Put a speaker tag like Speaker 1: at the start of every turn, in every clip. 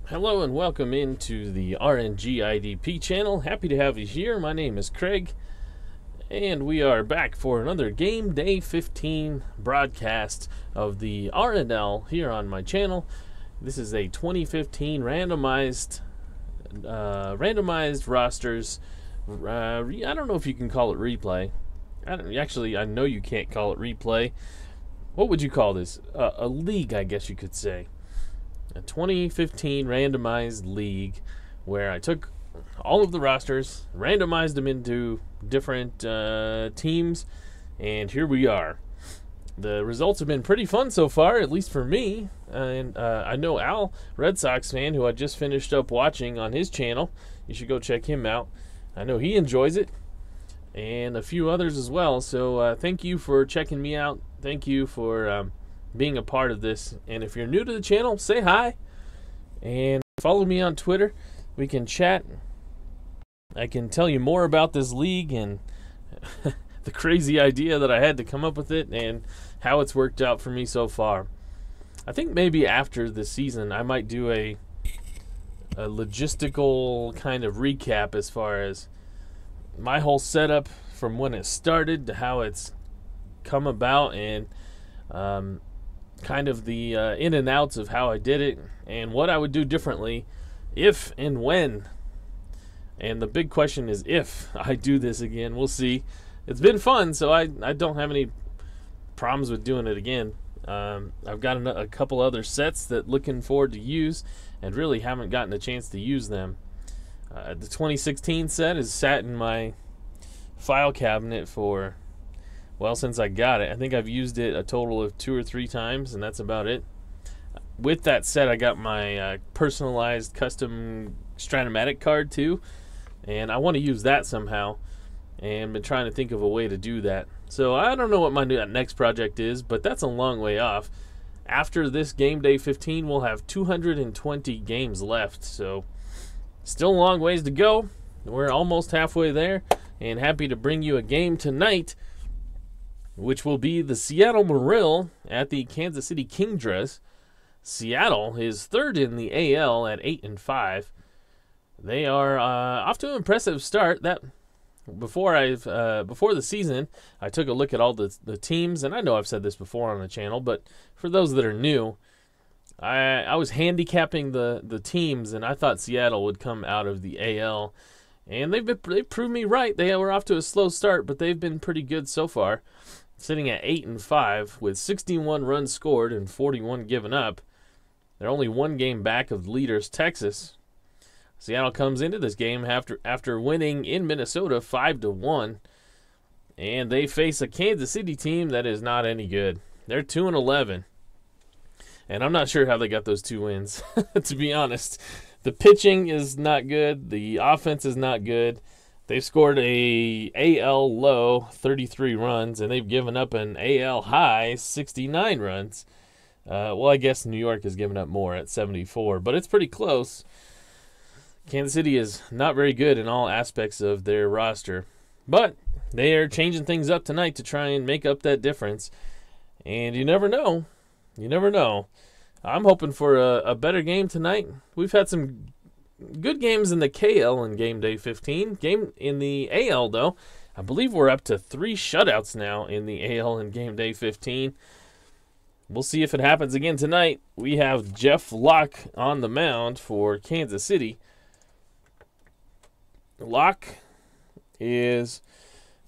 Speaker 1: Hello and welcome into the RNGIDP channel. Happy to have you here. My name is Craig, and we are back for another Game Day 15 broadcast of the RNL here on my channel. This is a 2015 randomized rosters. I don't know if you can call it replay. I know you can't call it replay. What would you call this? A league, I guess you could say. A 2015 randomized league where I took all of the rosters, randomized them into different teams, and here we are. The results have been pretty fun so far, at least for me. And I know Al, Red Sox fan, who I just finished up watching on his channel. You should go check him out. I know he enjoys it, and a few others as well. So thank you for checking me out. Thank you for being a part of this. And if you're new to the channel, say hi and follow me on Twitter. We can chat. I can tell you more about this league and the crazy idea that I had to come up with it and how it's worked out for me so far. I think maybe after the season I might do a logistical kind of recap as far as my whole setup from when it started to how it's come about, and kind of the in and outs of how I did it and what I would do differently if and when. And the big question is if I do this again. We'll see. It's been fun, so I don't have any problems with doing it again. I've got a couple other sets that looking forward to use and really haven't gotten a chance to use them. The 2016 set is sat in my file cabinet for, well, since I got it. I think I've used it a total of 2 or 3 times, and that's about it. With that set, I got my personalized custom Strat-O-Matic card too, and I want to use that somehow, and been trying to think of a way to do that. So I don't know what my next project is, but that's a long way off. After this Game Day 15, we'll have 220 games left, so still a long ways to go. We're almost halfway there, and happy to bring you a game tonight, which will be the Seattle Marill at the Kansas City Kingdras. Seattle is third in the AL at 8-5. They are off to an impressive start. That before the season, I took a look at all the teams, and I know I've said this before on the channel, but for those that are new, I was handicapping the teams, and I thought Seattle would come out of the AL, and they've proved me right. They were off to a slow start, but they've been pretty good so far, sitting at 8-5 with 61 runs scored and 41 given up. They're only one game back of the leaders, Texas. Seattle comes into this game after winning in Minnesota 5-1, and they face a Kansas City team that is not any good. They're 2-11, and I'm not sure how they got those 2 wins. To be honest, the pitching is not good. The offense is not good. They've scored a AL low 33 runs, and they've given up an AL high 69 runs. Well, I guess New York has given up more at 74, but it's pretty close. Kansas City is not very good in all aspects of their roster, but they are changing things up tonight to try and make up that difference. And you never know. You never know. I'm hoping for a better game tonight. We've had some good games in the KL in Game Day 15. Game in the AL, though, I believe we're up to 3 shutouts now in the AL in Game Day 15. We'll see if it happens again tonight. We have Jeff Locke on the mound for Kansas City. Locke is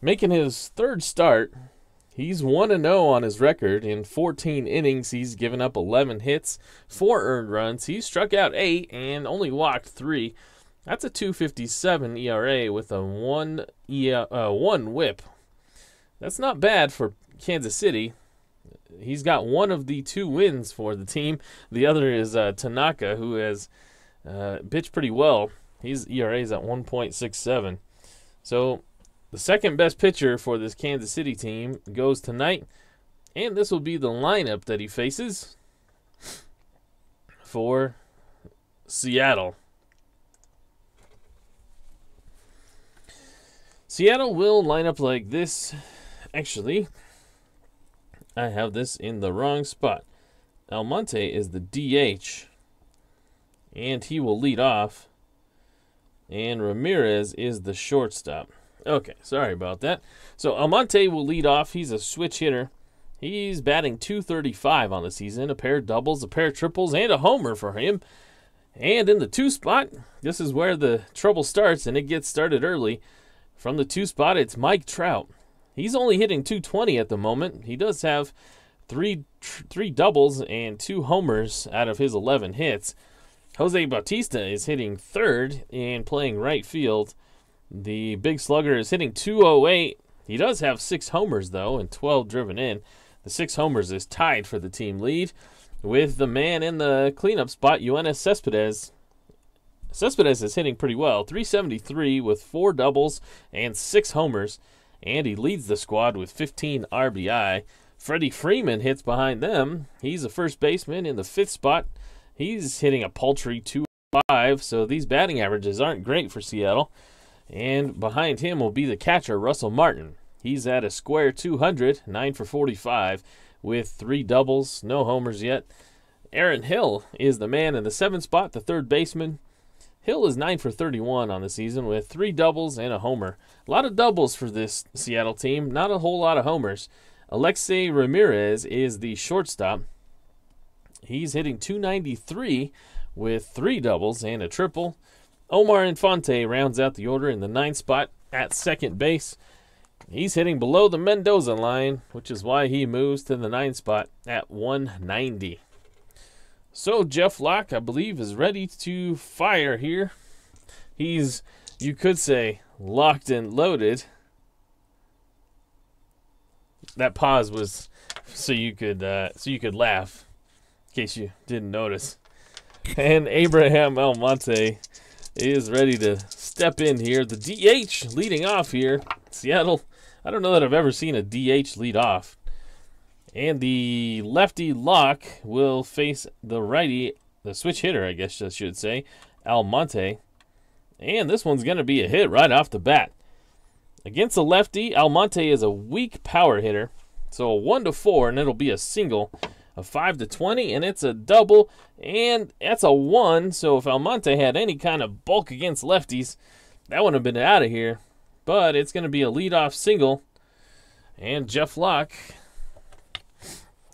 Speaker 1: making his 3rd start. He's 1-0 on his record. In 14 innings, he's given up 11 hits, 4 earned runs. He struck out 8 and only walked 3. That's a 2.57 ERA with a 1 whip. That's not bad for Kansas City. He's got one of the 2 wins for the team. The other is Tanaka, who has pitched pretty well. His ERA is at 1.67. So the second best pitcher for this Kansas City team goes tonight, and this will be the lineup that he faces for Seattle. Seattle will line up like this. Actually, I have this in the wrong spot. Almonte is the DH. and he will lead off. And Ramirez is the shortstop. Okay, sorry about that. So Almonte will lead off. He's a switch hitter. He's batting .235 on the season. A pair of doubles, a pair of triples, and a homer for him. And in the 2 spot, this is where the trouble starts, and it gets started early. From the 2 spot, it's Mike Trout. He's only hitting .220 at the moment. He does have three doubles and 2 homers out of his 11 hits. Jose Bautista is hitting third and playing right field. The big slugger is hitting .208. He does have 6 homers, though, and 12 driven in. The 6 homers is tied for the team lead with the man in the cleanup spot, Yoenis Cespedes. Cespedes is hitting pretty well, .373 with 4 doubles and 6 homers, and he leads the squad with 15 RBI. Freddie Freeman hits behind them. He's a first baseman in the 5th spot. He's hitting a paltry .205, so these batting averages aren't great for Seattle. And behind him will be the catcher, Russell Martin. He's at a square 200, 9 for 45, with 3 doubles, no homers yet. Aaron Hill is the man in the 7th spot, the third baseman. Hill is 9 for 31 on the season with 3 doubles and a homer. A lot of doubles for this Seattle team, not a whole lot of homers. Alexei Ramirez is the shortstop. He's hitting .293 with 3 doubles and a triple. Omar Infante rounds out the order in the 9th spot at second base. He's hitting below the Mendoza line, which is why he moves to the 9th spot at 190. So Jeff Locke, I believe, is ready to fire here. He's, you could say, locked and loaded. That pause was so you could laugh, in case you didn't notice. And Abraham Almonte is ready to step in here. The DH leading off here. Seattle, I don't know that I've ever seen a DH lead off. And the lefty Locke will face the righty, the switch hitter, I guess I should say, Almonte. And this one's going to be a hit right off the bat. Against the lefty, Almonte is a weak power hitter. So a 1-4, and it'll be a single. A 5-20, and it's a double, and that's a 1. So if Almonte had any kind of bulk against lefties, that would have been out of here. But it's going to be a leadoff single, and Jeff Locke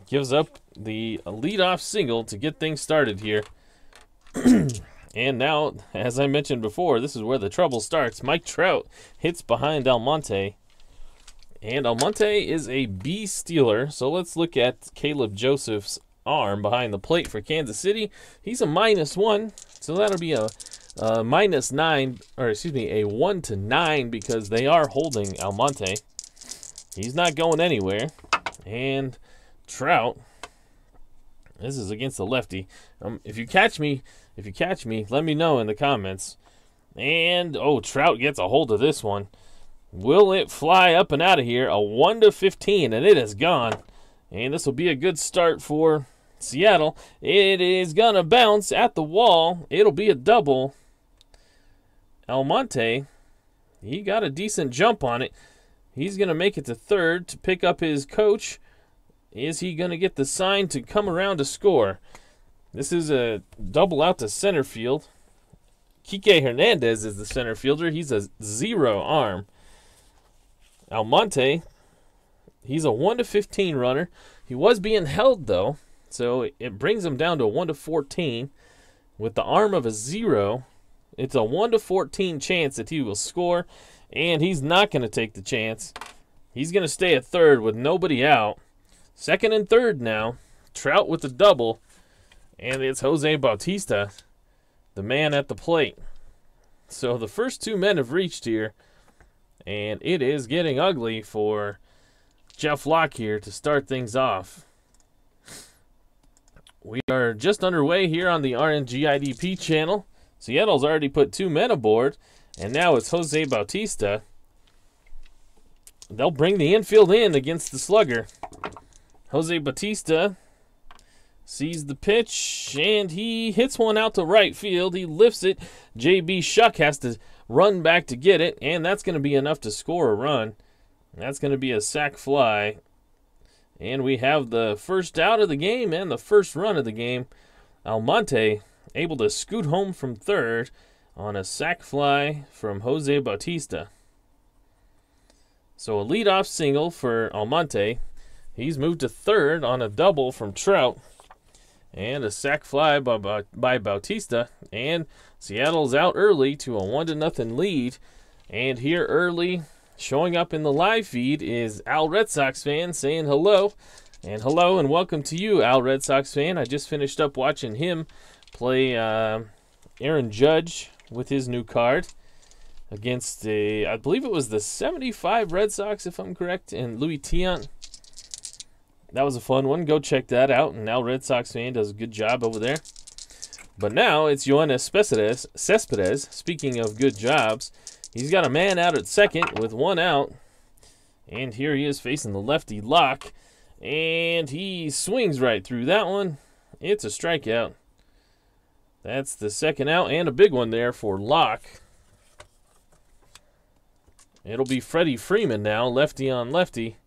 Speaker 1: gives up the leadoff single to get things started here. And now, as I mentioned before, this is where the trouble starts. Mike Trout hits behind Almonte. And Almonte is a B stealer, so let's look at Caleb Joseph's arm behind the plate for Kansas City. He's a -1, so that'll be a -9, or excuse me, a 1-9 because they are holding Almonte. He's not going anywhere. And Trout, this is against the lefty. If you catch me, let me know in the comments. And Trout gets a hold of this one. Will it fly up and out of here? A 1-15, and it is gone. And this will be a good start for Seattle. It is going to bounce at the wall. It'll be a double. Almonte, he got a decent jump on it. He's going to make it to third to pick up his coach. Is he going to get the sign to come around to score? This is a double out to center field. Kike Hernandez is the center fielder. He's a 0 arm. Almonte, he's a 1-15 runner. He was being held, though, so it brings him down to a 1-14. With the arm of a 0, it's a 1-14 chance that he will score, and he's not going to take the chance. He's going to stay at third with nobody out. Second and third now. Trout with the double, and it's Jose Bautista, the man at the plate. So the first 2 men have reached here. And it is getting ugly for Jeff Locke here to start things off. We are just underway here on the RNGIDP channel. Seattle's already put 2 men aboard, and now it's Jose Bautista. They'll bring the infield in against the slugger. Jose Bautista sees the pitch, and he hits one out to right field. He lifts it. J.B. Shuck has to run back to get it, and that's going to be enough to score a run. That's going to be a sac fly. And we have the first out of the game and the first run of the game. Almonte able to scoot home from third on a sac fly from Jose Bautista. So a leadoff single for Almonte. He's moved to third on a double from Trout. And a sac fly by Bautista. And Seattle's out early to a 1-0 lead. And here early, showing up in the live feed, is Al Red Sox fan saying hello. And hello and welcome to you, Al Red Sox fan. I just finished up watching him play Aaron Judge with his new card against I believe it was the 75 Red Sox, if I'm correct, and Louis Tiant. That was a fun one. Go check that out. And Al Red Sox fan does a good job over there. But now it's Yoenis Cespedes. Speaking of good jobs, he's got a man out at second with one out. And here he is facing the lefty Locke. And he swings right through that one. It's a strikeout. That's the second out and a big one there for Locke. It'll be Freddie Freeman now, lefty on lefty,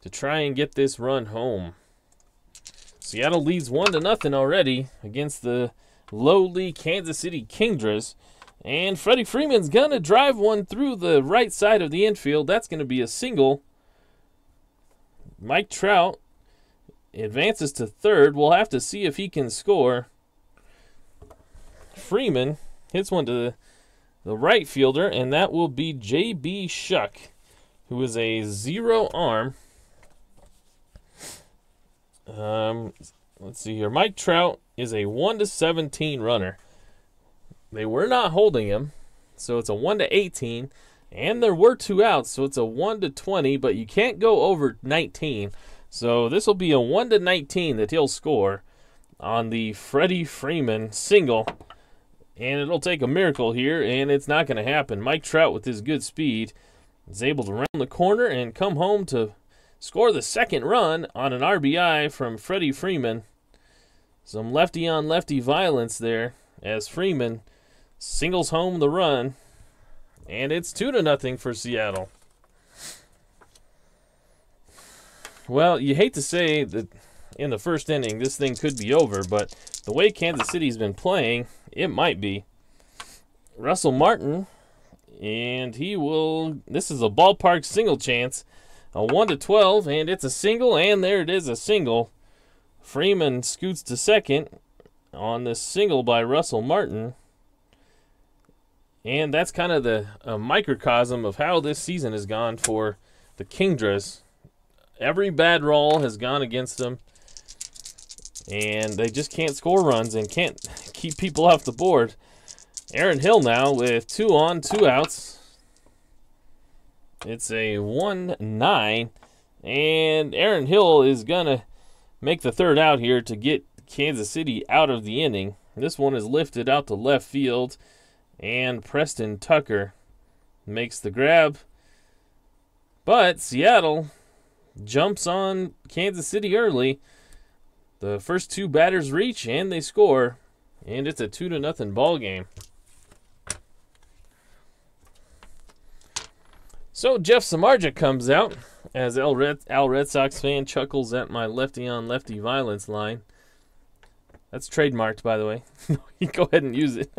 Speaker 1: to try and get this run home. Seattle leads 1-0 already against the lowly Kansas City Kingdras. And Freddie Freeman's going to drive one through the right side of the infield. That's going to be a single. Mike Trout advances to third. We'll have to see if he can score. Freeman hits one to the right fielder, and that will be J.B. Shuck, who is a zero arm. Let's see here. Mike Trout is a 1-17 runner. They were not holding him, so it's a 1-18. And there were two outs, so it's a 1-20, but you can't go over 19. So this will be a 1-19 that he'll score on the Freddie Freeman single. And it'll take a miracle here, and it's not going to happen. Mike Trout, with his good speed, is able to round the corner and come home to score the second run on an RBI from Freddie Freeman. Some lefty-on-lefty violence there as Freeman singles home the run. And it's 2-0 for Seattle. Well, you hate to say that in the first inning this thing could be over, but the way Kansas City's been playing, it might be. Russell Martin, and this is a ballpark single chance, a 1-12, and it's a single, and there it is, a single. Freeman scoots to second on this single by Russell Martin. And that's kind of the microcosm of how this season has gone for the Kingdras. Every bad roll has gone against them, and they just can't score runs and can't keep people off the board. Aaron Hill now with 2 on, 2 outs. It's a 1-9, and Aaron Hill is going to make the third out here to get Kansas City out of the inning. This one is lifted out to left field. And Preston Tucker makes the grab. But Seattle jumps on Kansas City early. The first two batters reach and they score. And it's a 2-0 ball game. So Jeff Samardzija comes out as Al Red Sox fan chuckles at my lefty-on-lefty violence line. That's trademarked, by the way. You go ahead and use it.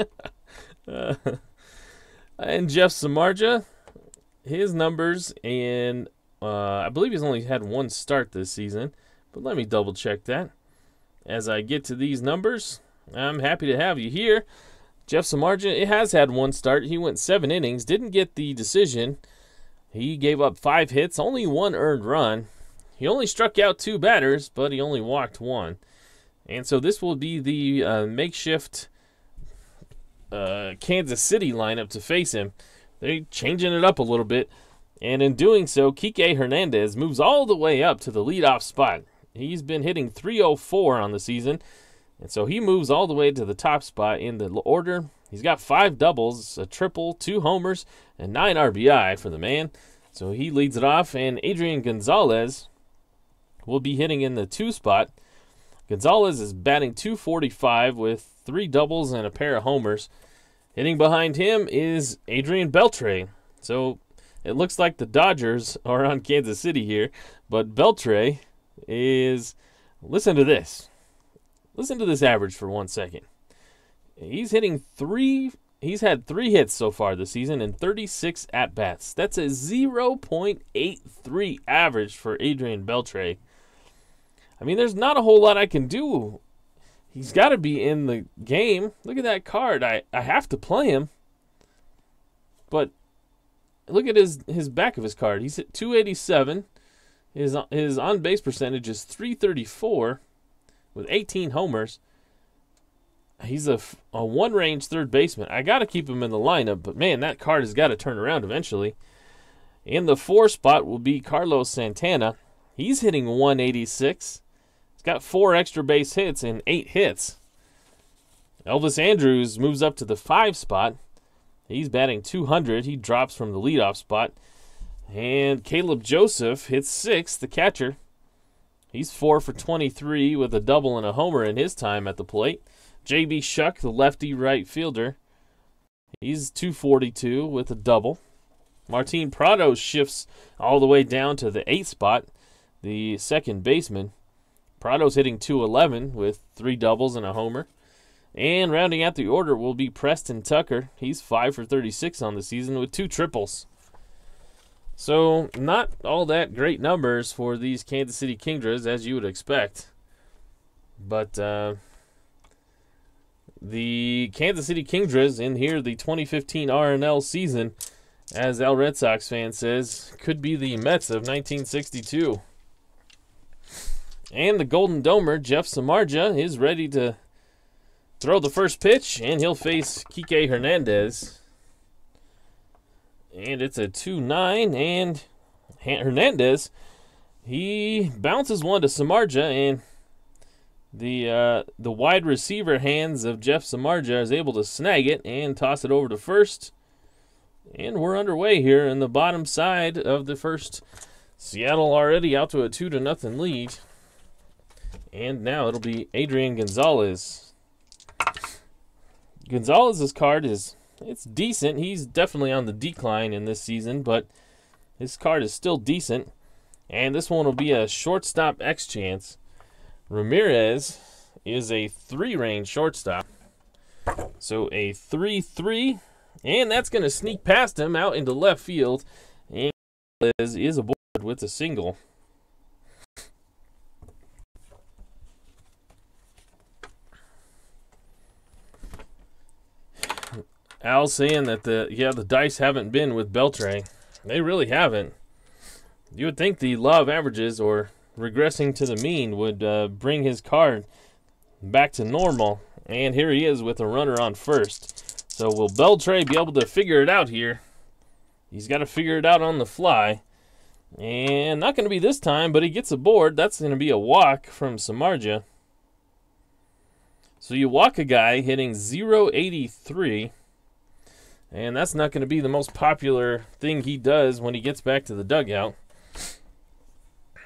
Speaker 1: And Jeff Samardzija, his numbers in, I believe he's only had one start this season, but let me double check that. As I get to these numbers, I'm happy to have you here. Jeff Samardzija has had one start. He went 7 innings, didn't get the decision. He gave up 5 hits, only 1 earned run. He only struck out 2 batters, but he only walked 1. And so this will be the makeshift Kansas City lineup to face him. They're changing it up a little bit, and in doing so, Kike Hernandez moves all the way up to the leadoff spot. He's been hitting .304 on the season, and so he moves all the way to the top spot in the order. He's got 5 doubles, a triple, 2 homers, and 9 RBI for the man. So he leads it off, and Adrian Gonzalez will be hitting in the 2 spot. Gonzalez is batting .245 with 3 doubles and a pair of homers. Hitting behind him is Adrian Beltre. So it looks like the Dodgers are on Kansas City here, but Beltre is, listen to this. Listen to this average for 1 second. He's hitting three. He's had 3 hits so far this season and 36 at-bats. That's a 0.83 average for Adrian Beltre. I mean, there's not a whole lot I can do. He's got to be in the game. Look at that card. I have to play him. But look at his back of his card. He's hit 287. His on-base percentage is 334 with 18 homers. He's a one-range third baseman. I got to keep him in the lineup, but man, that card has got to turn around eventually. In the 4 spot will be Carlos Santana. He's hitting 186. He's got 4 extra base hits and 8 hits. Elvis Andrus moves up to the 5 spot. He's batting 200. He drops from the leadoff spot. And Caleb Joseph hits 6th, the catcher. He's 4 for 23 with a double and a homer in his time at the plate. J.B. Shuck, the lefty right fielder, he's 242 with a double. Martin Prado shifts all the way down to the 8th spot, the second baseman. Prado's hitting 211 with 3 doubles and a homer. And rounding out the order will be Preston Tucker. He's 5 for 36 on the season with 2 triples. So not all that great numbers for these Kansas City Kingdras, as you would expect. But the Kansas City Kingdras in here, the 2015 RNL season, as Al Red Sox fan says, could be the Mets of 1962. And the Golden Domer, Jeff Samardzija, is ready to throw the first pitch, and he'll face Kike Hernandez. And it's a 2-9, and Hernandez, he bounces one to Samardzija, and the wide receiver hands of Jeff Samardzija is able to snag it and toss it over to first. And we're underway here in the bottom side of the first. Seattle already out to a 2-0 lead. And now it'll be Adrian Gonzalez. Gonzalez's card it's decent. He's definitely on the decline in this season, but his card is still decent. And this one will be a shortstop X chance. Ramirez is a 3-range shortstop. So a 3-3. And that's going to sneak past him out into left field. And is aboard with a single. Al's saying that the dice haven't been with Beltre. They really haven't. You would think the law of averages or regressing to the mean would bring his card back to normal. And here he is with a runner on first. So will Beltre be able to figure it out here? He's got to figure it out on the fly. And not going to be this time, but he gets aboard. That's going to be a walk from Samardzija. So you walk a guy hitting 0.83. And that's not going to be the most popular thing he does when he gets back to the dugout.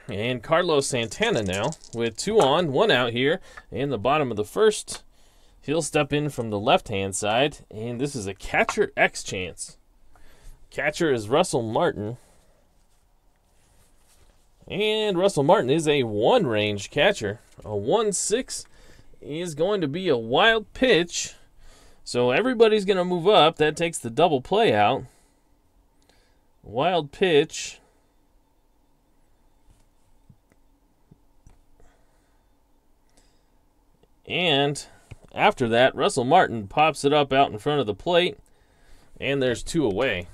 Speaker 1: And Carlos Santana now with 2 on, 1 out here in the bottom of the first. He'll step in from the left-hand side, and this is a catcher X chance. Catcher is Russell Martin. And Russell Martin is a 1-range catcher. A 1-6 is going to be a wild pitch. So everybody's going to move up. That takes the double play out. Wild pitch. And after that, Russell Martin pops it up out in front of the plate. And there's 2 away.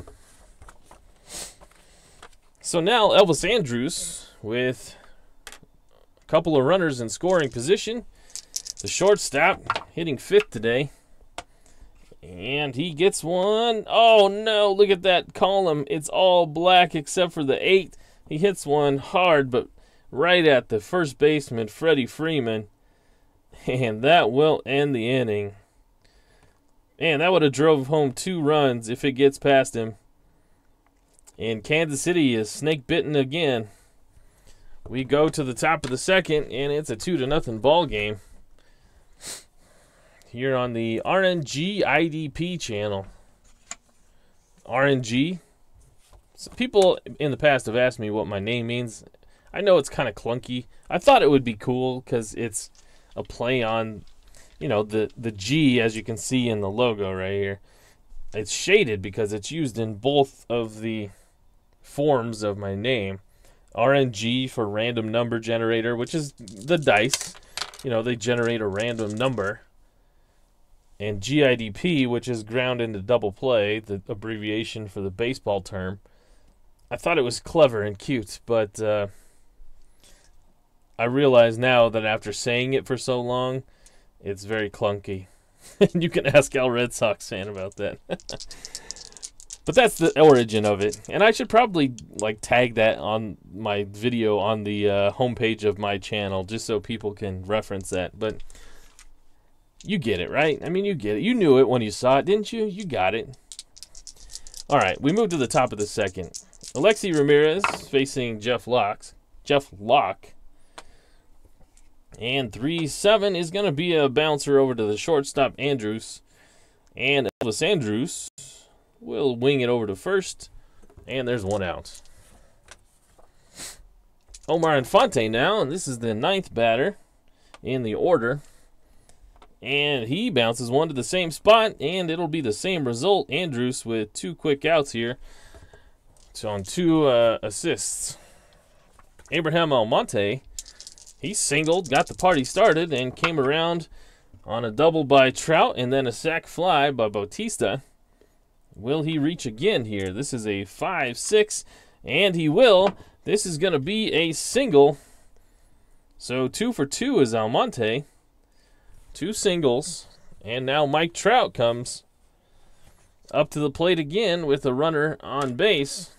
Speaker 1: So now Elvis Andrus with a couple of runners in scoring position. The shortstop hitting 5th today. And he gets one. Oh, no. Look at that column. It's all black except for the 8. He hits one hard, but right at the first baseman, Freddie Freeman. And that will end the inning. Man, that would have drove home 2 runs if it gets past him. And Kansas City is snake-bitten again. We go to the top of the second, and it's a 2-0 ball game. Here on the RNGIDP channel. RNG. So people in the past have asked me what my name means. I know it's kind of clunky. I thought it would be cool because it's a play on you know, the G, as you can see in the logo right here, it's shaded because it's used in both of the forms of my name. RNG for random number generator, which is the dice. You know, they generate a random number. And GIDP, which is ground into double play, the abbreviation for the baseball term. I thought it was clever and cute, but I realize now that after saying it for so long, it's very clunky. You can ask Al Red Sox fan about that. But that's the origin of it. And I should probably like tag that on my video on the homepage of my channel just so people can reference that. But you get it, right? I mean, you get it. You knew it when you saw it, didn't you? You got it. All right, we move to the top of the second. Alexi Ramirez facing Jeff Locke. And 3-7 is going to be a bouncer over to the shortstop, Andrus. And Elvis Andrus will wing it over to first. And there's one out. Omar Infante now, and this is the 9th batter in the order. And he bounces one to the same spot, and it'll be the same result. Andrus with 2 quick outs here. So on 2 assists. Abraham Almonte, he singled, got the party started, and came around on a double by Trout and then a sac fly by Bautista. Will he reach again here? This is a 5-6, and he will. This is going to be a single. So 2 for 2 is Almonte. 2 singles, and now Mike Trout comes up to the plate again with a runner on base.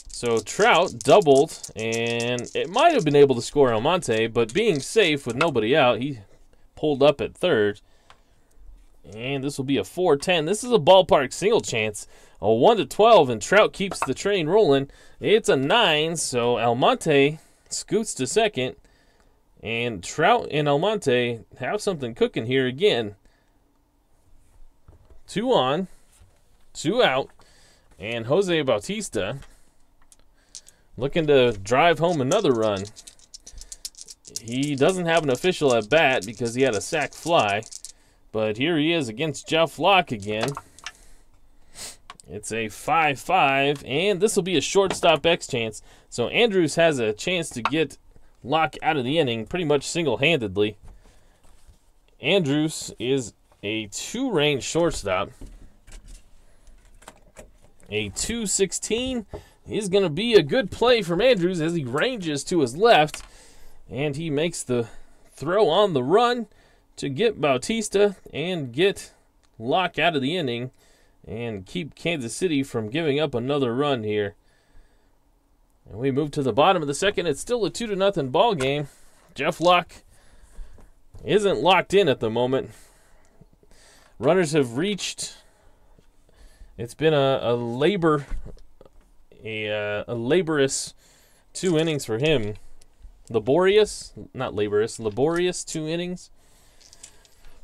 Speaker 1: So Trout doubled, and it might have been able to score Almonte, but being safe with nobody out, he pulled up at third. And this will be a 4-10. This is a ballpark single chance. A 1-12, and Trout keeps the train rolling. It's a 9, so Almonte scoots to second. And Trout and Almonte have something cooking here again. 2 on, 2 out, and Jose Bautista looking to drive home another run. He doesn't have an official at bat because he had a sac fly, but here he is against Jeff Locke again. It's a 5-5, and this will be a shortstop X chance. So Andrus has a chance to get Locke out of the inning pretty much single-handedly. Andrus is a 2-range shortstop. A 2-16 is going to be a good play from Andrus as he ranges to his left, and he makes the throw on the run to get Bautista and get Locke out of the inning and keep Kansas City from giving up another run here. And we move to the bottom of the second. It's still a 2-0 ball game. Jeff Locke isn't locked in at the moment. Runners have reached. It's been a laborious 2 innings for him. Laborious 2 innings.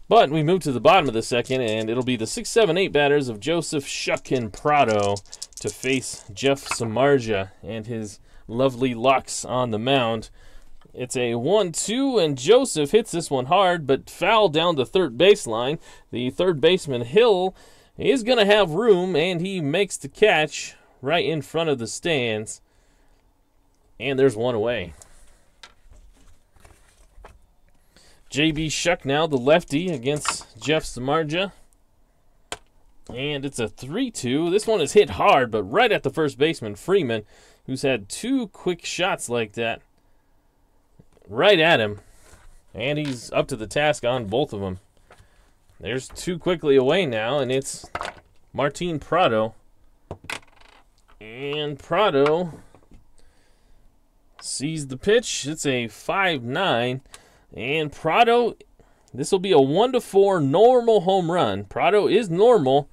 Speaker 1: But we move to the bottom of the second, and it'll be the 6, 7, 8 batters of Joseph Shuckin Prado to face Jeff Samardzija and his lovely Locks on the mound. It's a 1-2, and Joseph hits this one hard, but foul down the third baseline. The third baseman, Hill, is going to have room, and he makes the catch right in front of the stands. And there's one away. J.B. Shuck now, the lefty, against Jeff Samardzija. And it's a 3-2. This one is hit hard, but right at the first baseman, Freeman, who's had 2 quick shots like that right at him. And he's up to the task on both of them. There's 2 quickly away now, and it's Martin Prado. And Prado sees the pitch. It's a 5-9. And Prado, this will be a 1-4 normal home run. Prado is normal.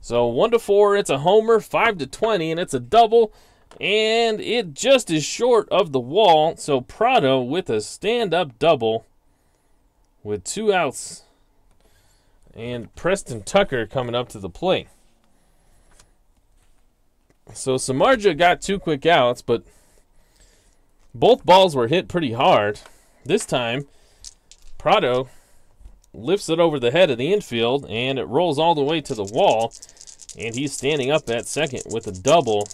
Speaker 1: So 1-4, it's a homer, 5-20, and it's a double. And it just is short of the wall. So Prado with a stand-up double with 2 outs. And Preston Tucker coming up to the plate. So Samardzija got 2 quick outs, but both balls were hit pretty hard. This time, Prado lifts it over the head of the infield, and it rolls all the way to the wall, and he's standing up at second with a double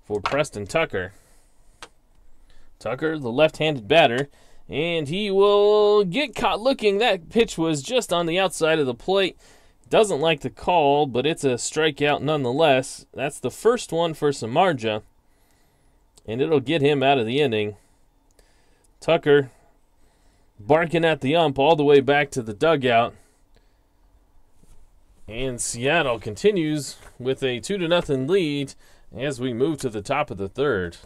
Speaker 1: for Preston Tucker. Tucker, the left-handed batter, and he will get caught looking. That pitch was just on the outside of the plate. Doesn't like the call, but it's a strikeout nonetheless. That's the first one for Samardzija, and it'll get him out of the inning. Tucker barking at the ump all the way back to the dugout. And Seattle continues with a 2-0 lead as we move to the top of the third.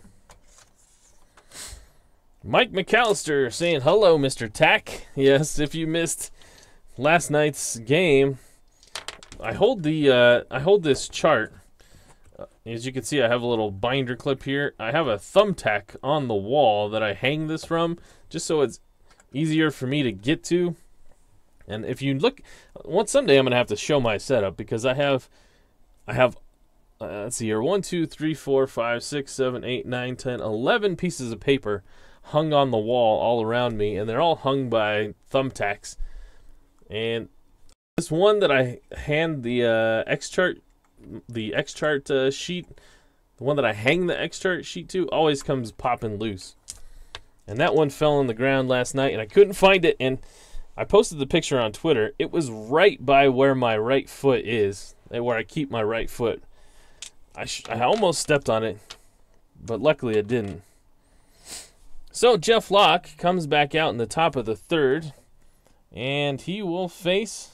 Speaker 1: Mike McAllister saying, hello, Mr. Tack. Yes, if you missed last night's game, I hold this chart. As you can see, I have a little binder clip here. I have a thumbtack on the wall that I hang this from, just so it's easier for me to get to. And if you look, someday I'm gonna have to show my setup, because I have let's see here, 1, 2, 3, 4, 5, 6, 7, 8, 9, 10, 11 pieces of paper hung on the wall all around me, and they're all hung by thumbtacks. And this one that I hand the X-chart sheet, the one that I hang the X-chart sheet to, always comes popping loose. And that one fell on the ground last night, and I couldn't find it, and I posted the picture on Twitter. It was right by where my right foot is, where I keep my right foot. I almost stepped on it, but luckily I didn't. So Jeff Locke comes back out in the top of the third, and he will face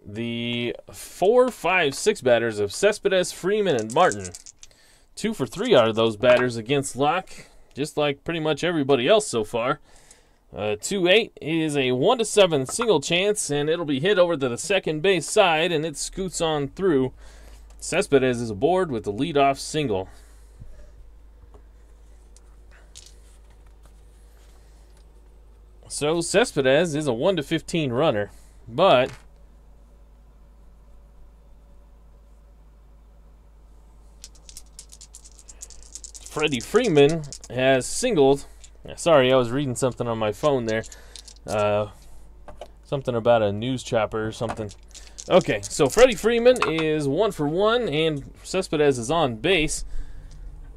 Speaker 1: the 4, 5, 6 batters of Cespedes, Freeman, and Martin. 2 for 3 out of those batters against Locke, just like pretty much everybody else so far. 2-8 is a 1-7 single chance, and it'll be hit over to the second base side, and it scoots on through. Cespedes is aboard with the leadoff single. So Cespedes is a 1-15 runner, but Freddie Freeman has singled. Sorry, I was reading something on my phone there. Something about a news chopper or something. Okay, so Freddie Freeman is 1 for 1, and Cespedes is on base.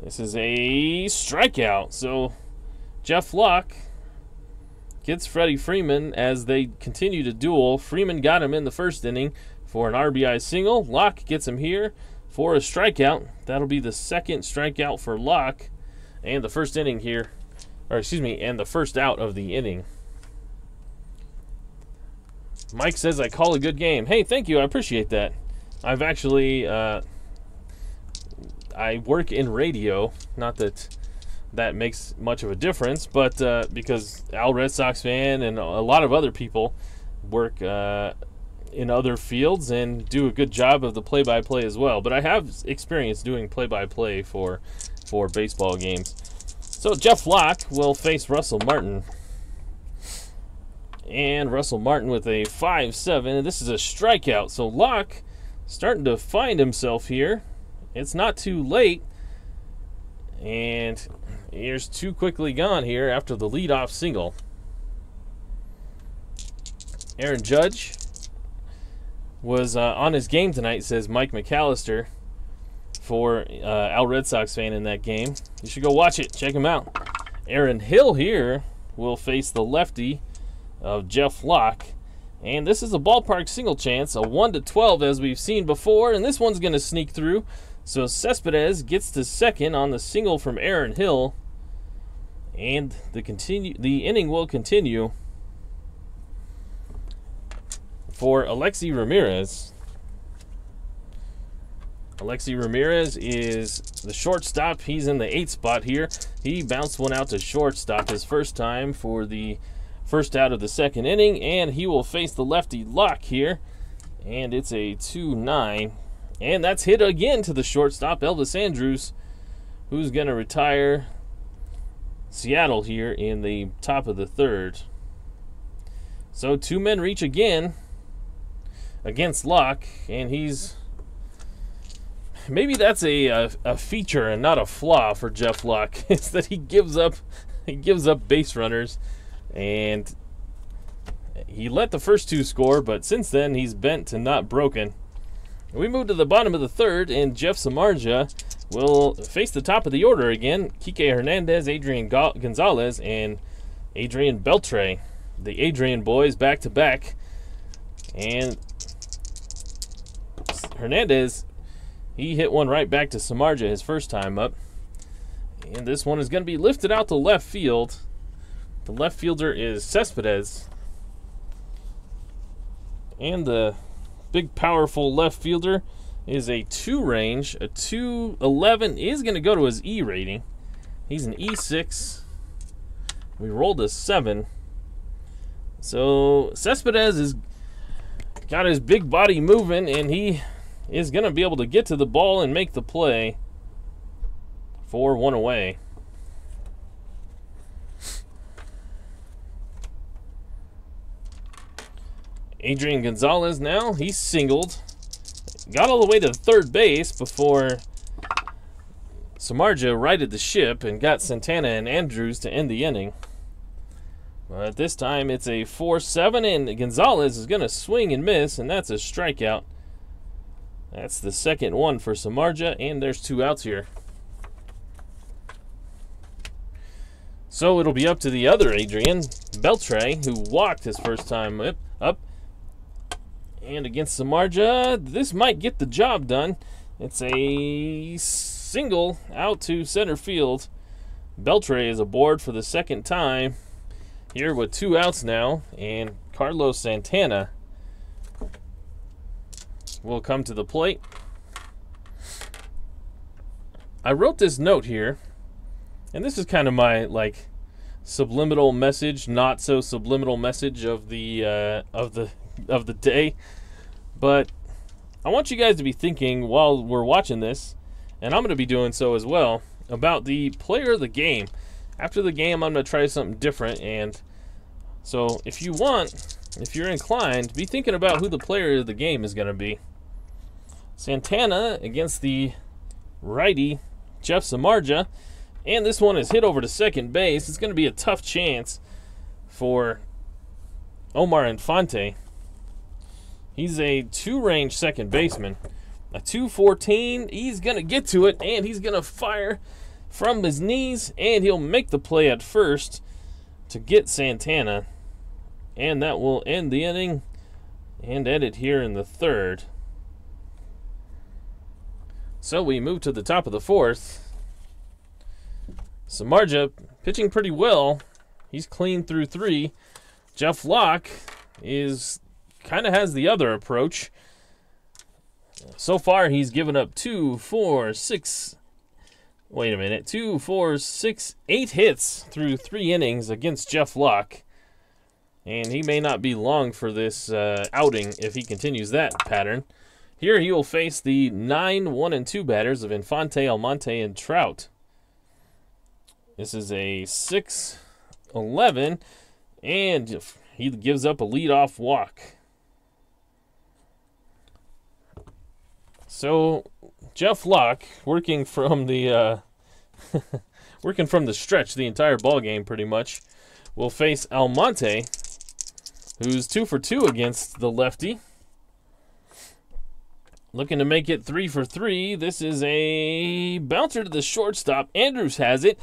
Speaker 1: This is a strikeout. So Jeff Locke gets Freddie Freeman as they continue to duel. Freeman got him in the first inning for an RBI single. Locke gets him here for a strikeout. That'll be the second strikeout for Locke, and the first inning here, or excuse me, and the first out of the inning. Mike says I call a good game. Hey, thank you. I appreciate that. I've actually, I work in radio. Not that that makes much of a difference, but because Al Red Sox fan and a lot of other people work in other fields and do a good job of the play-by-play as well. But I have experience doing play-by-play for baseball games. So Jeff Locke will face Russell Martin. And Russell Martin with a 5-7. This is a strikeout. So Locke starting to find himself here. It's not too late. And here's 2 quickly gone here after the leadoff single. Aaron Judge was on his game tonight, says Mike McAllister, for Al Red Sox fan in that game. You should go watch it. Check him out. Aaron Hill here will face the lefty of Jeff Locke. And this is a ballpark single chance, a 1-12 as we've seen before, and this one's going to sneak through. So Cespedes gets to second on the single from Aaron Hill, and the inning will continue for Alexi Ramirez. Alexi Ramirez is the shortstop. He's in the 8th spot here. He bounced one out to shortstop his first time for the first out of the second inning, and he will face the lefty Locke here, and it's a 2-9. And that's hit again to the shortstop, Elvis Andrus, who's going to retire Seattle here in the top of the third. So 2 men reach again against Locke, and he's... maybe that's a feature and not a flaw for Jeff Locke, is that he gives up base runners And he let the first two score, but since then he's bent and not broken. We move to the bottom of the third, and Jeff Samardzija will face the top of the order again. Kike Hernandez, Adrian Gonzalez, and Adrian Beltre. The Adrian boys back-to-back. And Hernandez, he hit one right back to Samardzija his first time up. And this one is going to be lifted out to left field. The left fielder is Cespedes. And the big, powerful left fielder is a 2 range. A 211 is going to go to his E rating. He's an E6. We rolled a 7. So Cespedes has got his big body moving, and he is going to be able to get to the ball and make the play for 1 away. Adrian Gonzalez now, he's singled. Got all the way to third base before Samardzija righted the ship and got Santana and Andrews to end the inning. But this time it's a 4-7, and Gonzalez is going to swing and miss, and that's a strikeout. That's the second one for Samardzija, and there's 2 outs here. So it'll be up to the other Adrian, Beltre, who walked his first time up. And against Samardzija, this might get the job done. It's a single out to center field. Beltre is aboard for the second time here with 2 outs now, and Carlos Santana will come to the plate. I wrote this note here, and this is kind of my subliminal message, not so subliminal message of the day. But I want you guys to be thinking while we're watching this, and I'm going to be doing so as well, about the player of the game. After the game, I'm going to try something different, and so if you're inclined, be thinking about who the player of the game is going to be. Santana against the righty Jeff Samardzija, and this one is hit over to second base. It's going to be a tough chance for Omar Infante. He's a 2-range second baseman. A 214, he's going to get to it, and he's going to fire from his knees, and he'll make the play at first to get Santana. And that will end the inning and end it here in the third. So we move to the top of the fourth. Samardzija pitching pretty well. He's clean through 3. Jeff Locke kind of has the other approach. So far, he's given up 2, 4, 6. Wait a minute. 2, 4, 6, 8 hits through 3 innings against Jeff Locke. And he may not be long for this outing if he continues that pattern. Here he will face the 9, 1, and 2 batters of Infante, Almonte, and Trout. This is a 6-11, and he gives up a leadoff walk. So Jeff Locke, working from the stretch the entire ball game pretty much, will face Almonte, who's 2 for 2 against the lefty. Looking to make it 3 for 3. This is a bouncer to the shortstop. Andrews has it.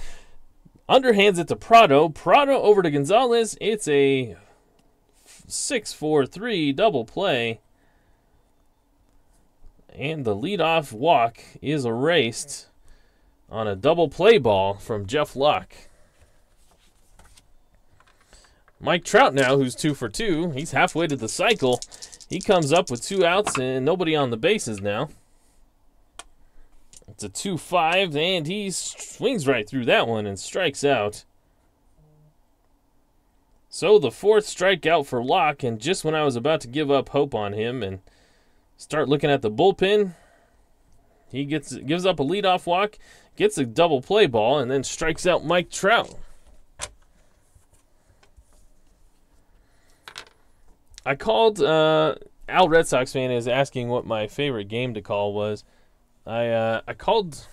Speaker 1: Underhands it to Prado. Prado over to Gonzalez. It's a 6-4-3 double play. And the leadoff walk is erased on a double play ball from Jeff Locke. Mike Trout now, who's 2 for 2. He's halfway to the cycle. He comes up with 2 outs and nobody on the bases now. It's a 2-5, and he swings right through that one and strikes out. So the 4th strikeout for Locke, and just when I was about to give up hope on him and start looking at the bullpen, he gives up a leadoff walk, gets a double play ball, and then strikes out Mike Trout. I called, Al Red Sox fan is asking what my favorite game to call was. I called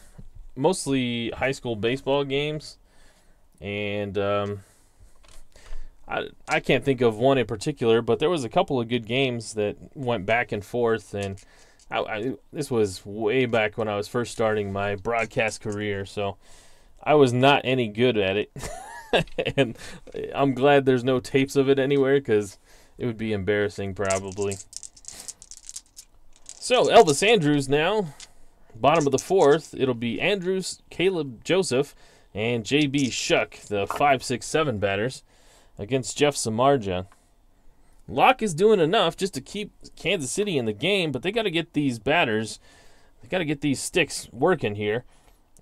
Speaker 1: mostly high school baseball games, and I can't think of one in particular, but there was a couple of good games that went back and forth, and this was way back when I was first starting my broadcast career, so I was not any good at it. And I'm glad there's no tapes of it anywhere, because it would be embarrassing probably. So Elvis Andrews now, bottom of the fourth. It'll be Andrews, Caleb Joseph, and JB Shuck, the 5, 6, 7 batters, against Jeff Samardzija. Locke is doing enough just to keep Kansas City in the game, but they got to get these batters, they got to get these sticks working here.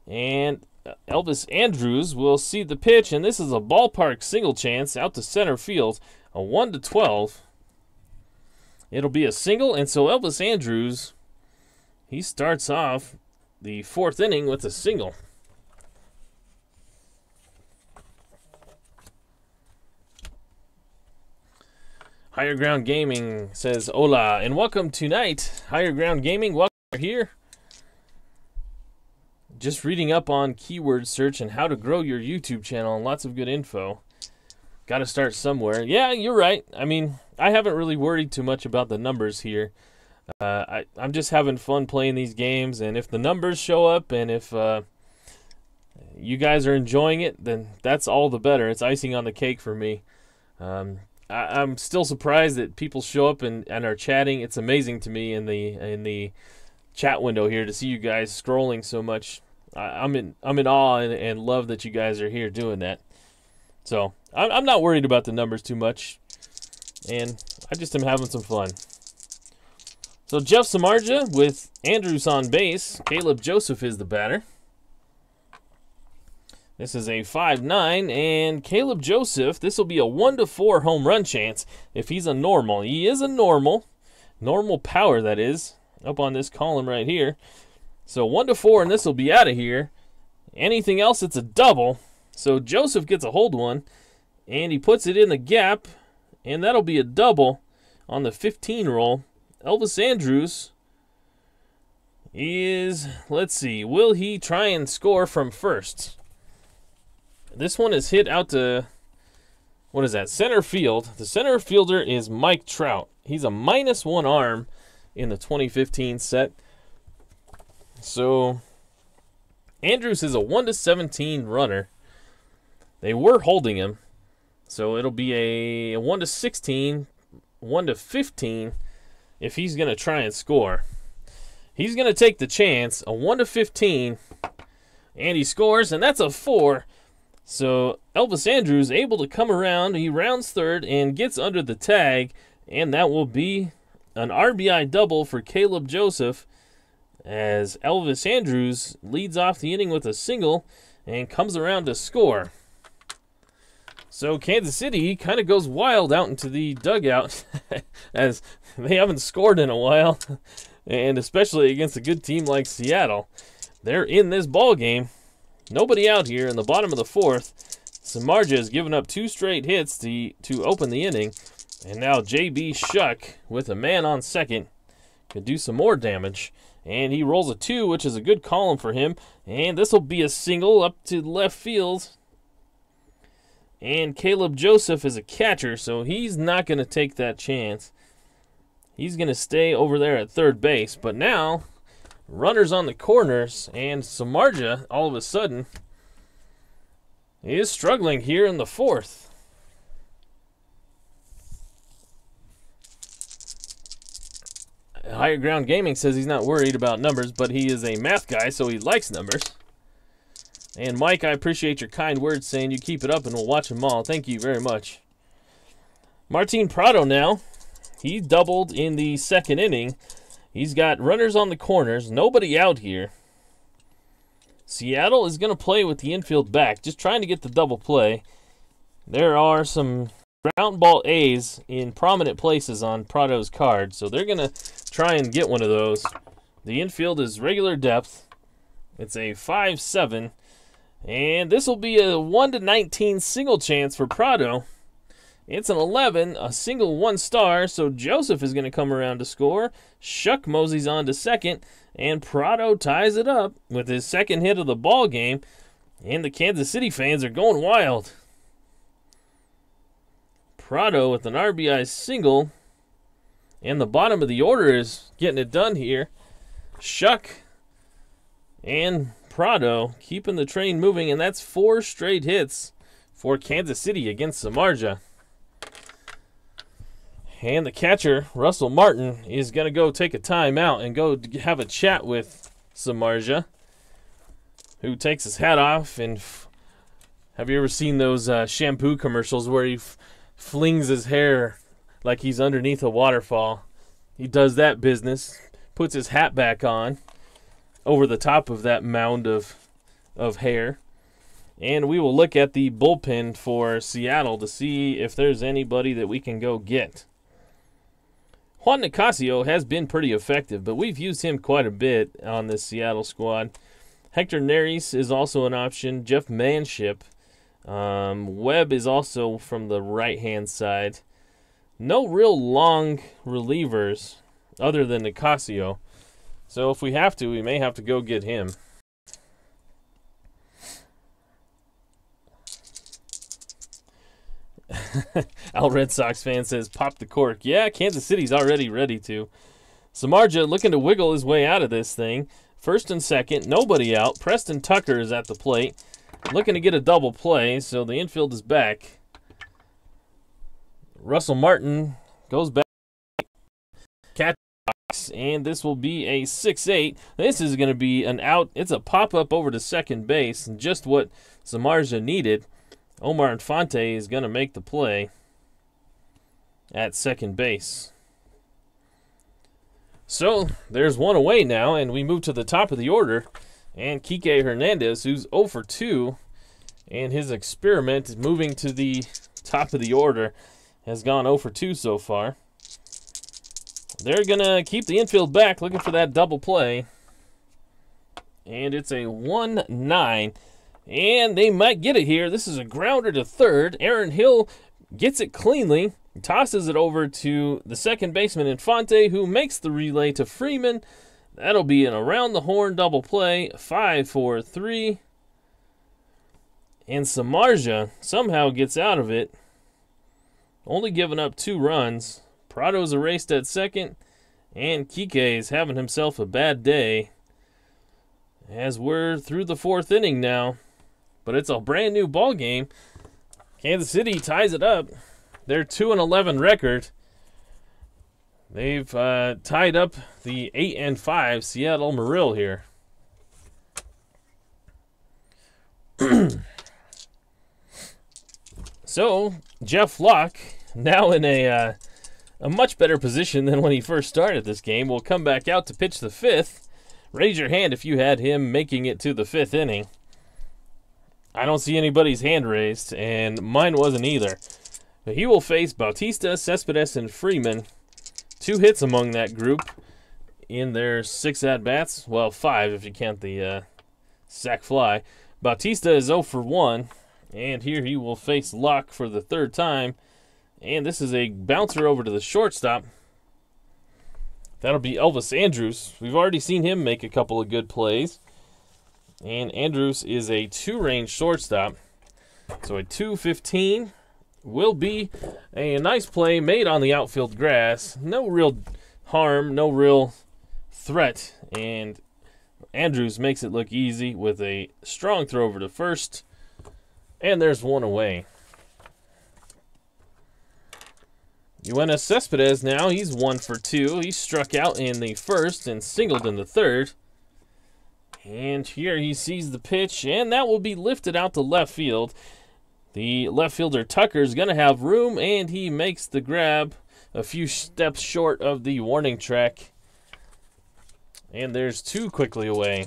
Speaker 1: And Elvis Andrews will see the pitch, and this is a ballpark single chance out to center field, a 1-12. It'll be a single, and so Elvis Andrews, he starts off the fourth inning with a single. Higher Ground Gaming says, "Hola, and welcome tonight. Higher Ground Gaming, welcome here. Just reading up on keyword search and how to grow your YouTube channel, and lots of good info. Got to start somewhere." Yeah, you're right. I mean, I haven't really worried too much about the numbers here. I'm just having fun playing these games, and if the numbers show up and if you guys are enjoying it, then that's all the better. It's icing on the cake for me. I'm still surprised that people show up and are chatting. It's amazing to me in the chat window here to see you guys scrolling so much. I'm in awe and love that you guys are here doing that. So I'm not worried about the numbers too much, and I just am having some fun. So Jeff Samardzija with Andrews on base. Caleb Joseph is the batter. This is a 5-9, and Caleb Joseph, this will be a 1-4 home run chance if he's a normal. He is a normal power, that is, up on this column right here. So 1-4, and this will be out of here. Anything else, it's a double. So Joseph gets a hold one, and he puts it in the gap, and that'll be a double on the 15 roll. Elvis Andrews is, let's see, will he try and score from first? This one is hit out to, what is that, center field. The center fielder is Mike Trout. He's a -1 arm in the 2015 set. So Andrews is a 1-17 runner. They were holding him. So it'll be a 1-16, 1-15 if he's going to try and score. He's going to take the chance, a 1-15, and he scores, and that's a 4. So Elvis Andrews able to come around. He rounds third and gets under the tag, and that will be an RBI double for Caleb Joseph as Elvis Andrews leads off the inning with a single and comes around to score. So Kansas City kind of goes wild out into the dugout as they haven't scored in a while, and especially against a good team like Seattle. They're in this ball game. Nobody out here in the bottom of the fourth. Samardzija has given up 2 straight hits to open the inning. And now JB Shuck with a man on second could do some more damage. And he rolls a 2, which is a good column for him. And this will be a single up to left field. And Caleb Joseph is a catcher, so he's not going to take that chance. He's going to stay over there at third base. But now, runners on the corners, and Samardzija, all of a sudden, is struggling here in the fourth. Higher Ground Gaming says he's not worried about numbers, but he is a math guy, so he likes numbers. And Mike, I appreciate your kind words saying you keep it up and we'll watch them all. Thank you very much. Martin Prado now. He doubled in the second inning. He's got runners on the corners, nobody out here. Seattle is going to play with the infield back, just trying to get the double play. There are some ground ball A's in prominent places on Prado's card, so they're going to try and get one of those. The infield is regular depth. It's a 5-7, and this will be a 1-19 single chance for Prado. It's an 11, a single 1 star, so Joseph is going to come around to score. Shuck moseys on to second, and Prado ties it up with his second hit of the ball game, and the Kansas City fans are going wild. Prado with an RBI single. And the bottom of the order is getting it done here. Shuck and Prado keeping the train moving, and that's 4 straight hits for Kansas City against Samardzija. And the catcher, Russell Martin, is going to go take a timeout and go have a chat with Samardzija, who takes his hat off. And have you ever seen those shampoo commercials where he flings his hair like he's underneath a waterfall? He does that business, puts his hat back on over the top of that mound of hair. And we will look at the bullpen for Seattle to see if there's anybody that we can go get. Juan Nicasio has been pretty effective, but we've used him quite a bit on this Seattle squad. Hector Neris is also an option. Jeff Manship. Webb is also from the right-hand side. No real long relievers other than Nicasio. So if we have to, we may have to go get him. Al Red Sox fan says, pop the cork. Yeah, Kansas City's already ready to. Samardzija looking to wiggle his way out of this thing. First and second, nobody out. Preston Tucker is at the plate, looking to get a double play, so the infield is back. Russell Martin goes back. Catch box, and this will be a 6-8. This is going to be an out. It's a pop-up over to second base, and just what Samardzija needed. Omar Infante is going to make the play at second base. So there's one away now, and we move to the top of the order. And Kike Hernandez, who's 0 for 2, and his experiment is moving to the top of the order, has gone 0 for 2 so far. They're going to keep the infield back, looking for that double play. And it's a 1-9. And they might get it here. This is a grounder to third. Aaron Hill gets it cleanly, tosses it over to the second baseman Infante, who makes the relay to Freeman. That'll be an around-the-horn double play, 5-4-3. And Samardzija somehow gets out of it, only giving up 2 runs. Prado's erased at second, and Kike is having himself a bad day as we're through the 4th inning now. But it's a brand new ball game. Kansas City ties it up. Their 2-11 record. They've tied up the 8-5 Seattle Mariners here. So Jeff Locke, now in a much better position than when he first started this game, will come back out to pitch the 5th. Raise your hand if you had him making it to the 5th inning. I don't see anybody's hand raised, and mine wasn't either. But he will face Bautista, Cespedes, and Freeman. 2 hits among that group in their 6 at-bats. Well, 5 if you count the sac fly. Bautista is 0 for 1, and here he will face Locke for the 3rd time. And this is a bouncer over to the shortstop. That'll be Elvis Andrus. We've already seen him make a couple of good plays. And Andrus is a 2-range shortstop. So a 2-15 will be a nice play made on the outfield grass. No real harm, no real threat. And Andrus makes it look easy with a strong throw over to first. And there's one away. Eugenio Cespedes now, he's 1 for 2. He struck out in the 1st and singled in the 3rd. And here he sees the pitch, and that will be lifted out to left field. The left fielder Tucker is going to have room, and he makes the grab a few steps short of the warning track. And there's 2 quickly away.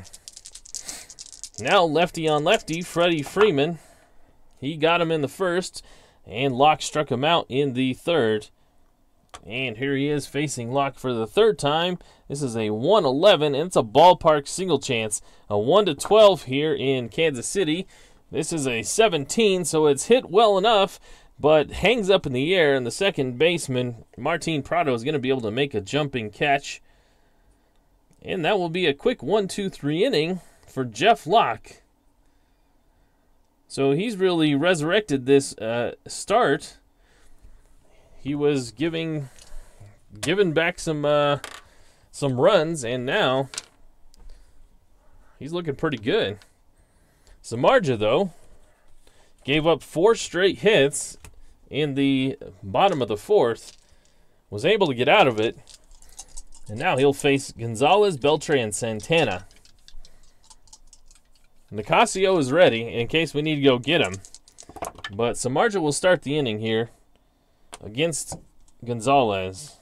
Speaker 1: Now lefty on lefty, Freddie Freeman. He got him in the 1st, and Locke struck him out in the 3rd. And here he is facing Locke for the 3rd time. This is a 1-11, and it's a ballpark single chance. A 1-12 here in Kansas City. This is a 17, so it's hit well enough, but hangs up in the air, and the second baseman, Martin Prado, is going to be able to make a jumping catch. And that will be a quick 1-2-3 inning for Jeff Locke. So he's really resurrected this start. he was giving back some runs, and now he's looking pretty good. Samardzija, though, gave up 4 straight hits in the bottom of the 4th, was able to get out of it, and now he'll face Gonzalez, Beltre, and Santana. Nicasio is ready in case we need to go get him, but Samardzija will start the inning here against Gonzalez.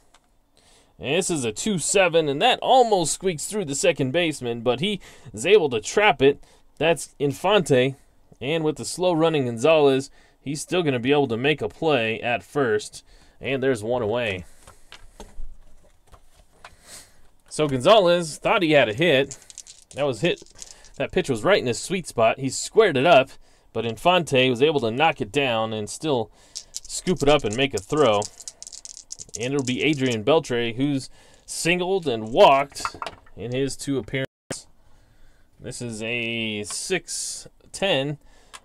Speaker 1: And this is a 2-7, and that almost squeaks through the second baseman, but he is able to trap it. That's Infante, and with the slow-running Gonzalez, he's still going to be able to make a play at first, and there's one away. So Gonzalez thought he had a hit. That pitch was right in his sweet spot. He squared it up, but Infante was able to knock it down and still scoop it up and make a throw. And it'll be Adrian Beltre, who's singled and walked in his 2 appearances. This is a 6-10,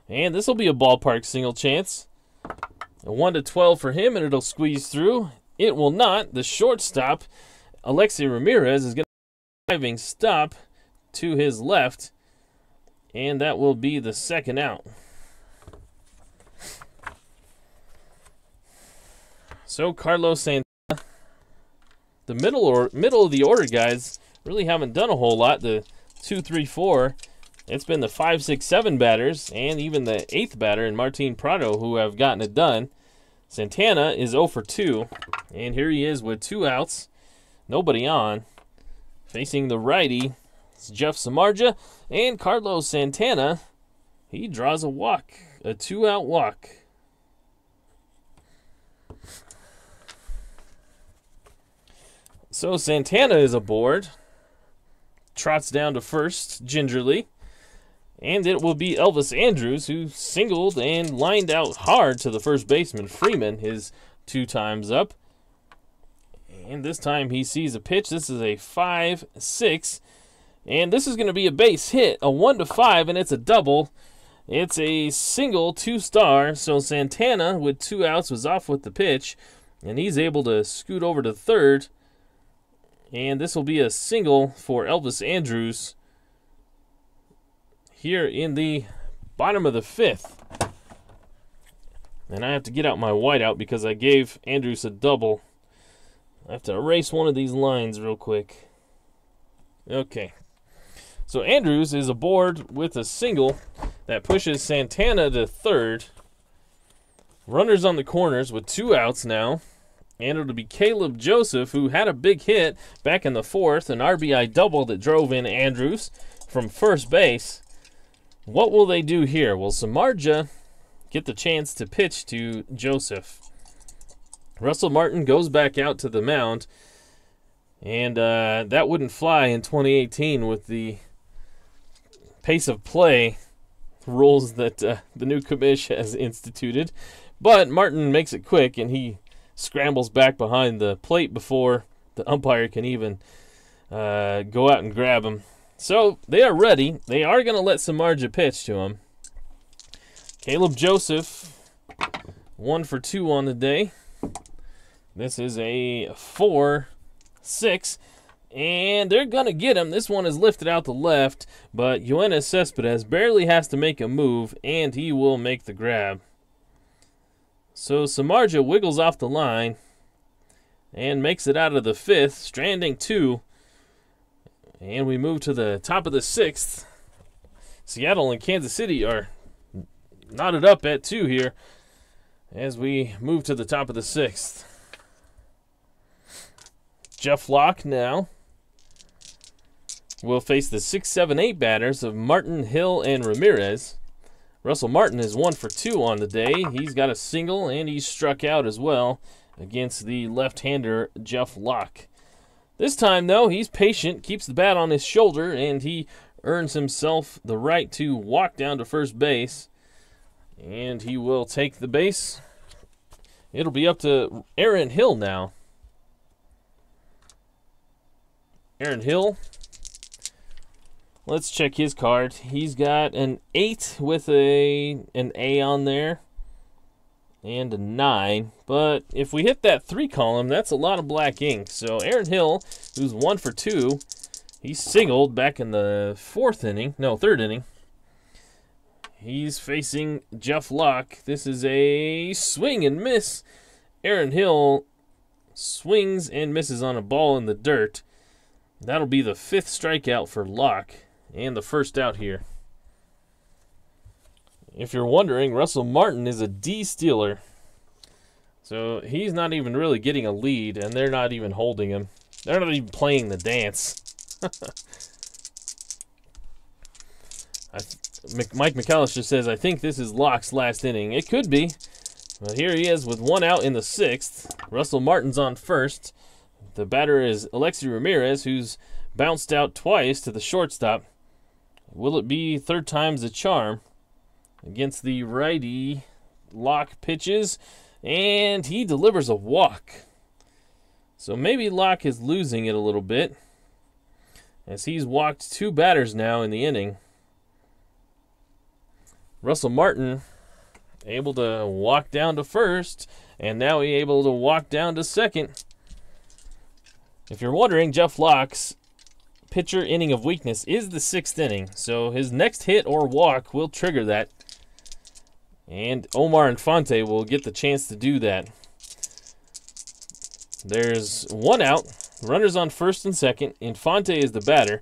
Speaker 1: and this will be a ballpark single chance. A 1-12 for him, and it'll squeeze through. It will not. The shortstop, Alexei Ramirez, is going to driving stop to his left, and that will be the second out. So Carlos Santana, the middle of the order guys really haven't done a whole lot. The 2, 3, 4, it's been the 5, 6, 7 batters and even the 8th batter in Martin Prado who have gotten it done. Santana is 0 for 2, and here he is with 2 outs, nobody on, facing the righty. It's Jeff Samardzija, and Carlos Santana, he draws a walk, a 2-out walk. So Santana is aboard, trots down to first gingerly, and it will be Elvis Andrus who singled and lined out hard to the first baseman Freeman, his 2 times up. And this time he sees a pitch. This is a 5-6, and this is going to be a base hit, a 1-5, and it's a double. It's a single 2-star, so Santana with 2 outs was off with the pitch, and he's able to scoot over to third. And this will be a single for Elvis Andrus here in the bottom of the 5th. And I have to get out my whiteout because I gave Andrus a double. I have to erase one of these lines real quick. Okay. So Andrus is aboard with a single that pushes Santana to third. Runners on the corners with 2 outs now. And it'll be Caleb Joseph, who had a big hit back in the 4th, an RBI double that drove in Andrus from first base. What will they do here? Will Samardzija get the chance to pitch to Joseph? Russell Martin goes back out to the mound, and that wouldn't fly in 2018 with the pace of play rules that the new commish has instituted. But Martin makes it quick, and he scrambles back behind the plate before the umpire can even go out and grab him. So they are ready. They are going to let Samardzija pitch to him. Caleb Joseph, 1 for 2 on the day. This is a 4-6, and they're going to get him. This one is lifted out to left, but Yoenis Cespedes barely has to make a move, and he will make the grab. So Samardzija wiggles off the line and makes it out of the 5th, stranding 2. And we move to the top of the 6th. Seattle and Kansas City are knotted up at 2 here as we move to the top of the 6th. Jeff Locke now will face the 6, 7, 8 batters of Martin, Hill, and Ramirez. Russell Martin is 1 for 2 on the day. He's got a single, and he's struck out as well against the left-hander Jeff Locke. This time, though, he's patient, keeps the bat on his shoulder, and he earns himself the right to walk down to first base. And he will take the base. It'll be up to Aaron Hill now. Aaron Hill. Let's check his card. He's got an 8 with an A on there. and a 9. But if we hit that 3 column, that's a lot of black ink. So Aaron Hill, who's 1 for 2, he singled back in the third inning. He's facing Jeff Locke. This is a swing and miss. Aaron Hill swings and misses on a ball in the dirt. That'll be the 5th strikeout for Locke and the first out here. If you're wondering, Russell Martin is a D stealer. So he's not even really getting a lead, and they're not even holding him. They're not even playing the dance. Mike McAllister says, I think this is Locke's last inning. It could be. But here he is with 1 out in the 6th. Russell Martin's on first. The batter is Alexi Ramirez, who's bounced out twice to the shortstop. Will it be 3rd time's a charm? Against the righty, Locke pitches, and he delivers a walk. So maybe Locke is losing it a little bit, as he's walked 2 batters now in the inning. Russell Martin able to walk down to first, and now he's able to walk down to second. If you're wondering, Jeff Locke's pitcher inning of weakness is the 6th inning, so his next hit or walk will trigger that. And Omar Infante will get the chance to do that. There's 1 out. Runners on first and second. Infante is the batter.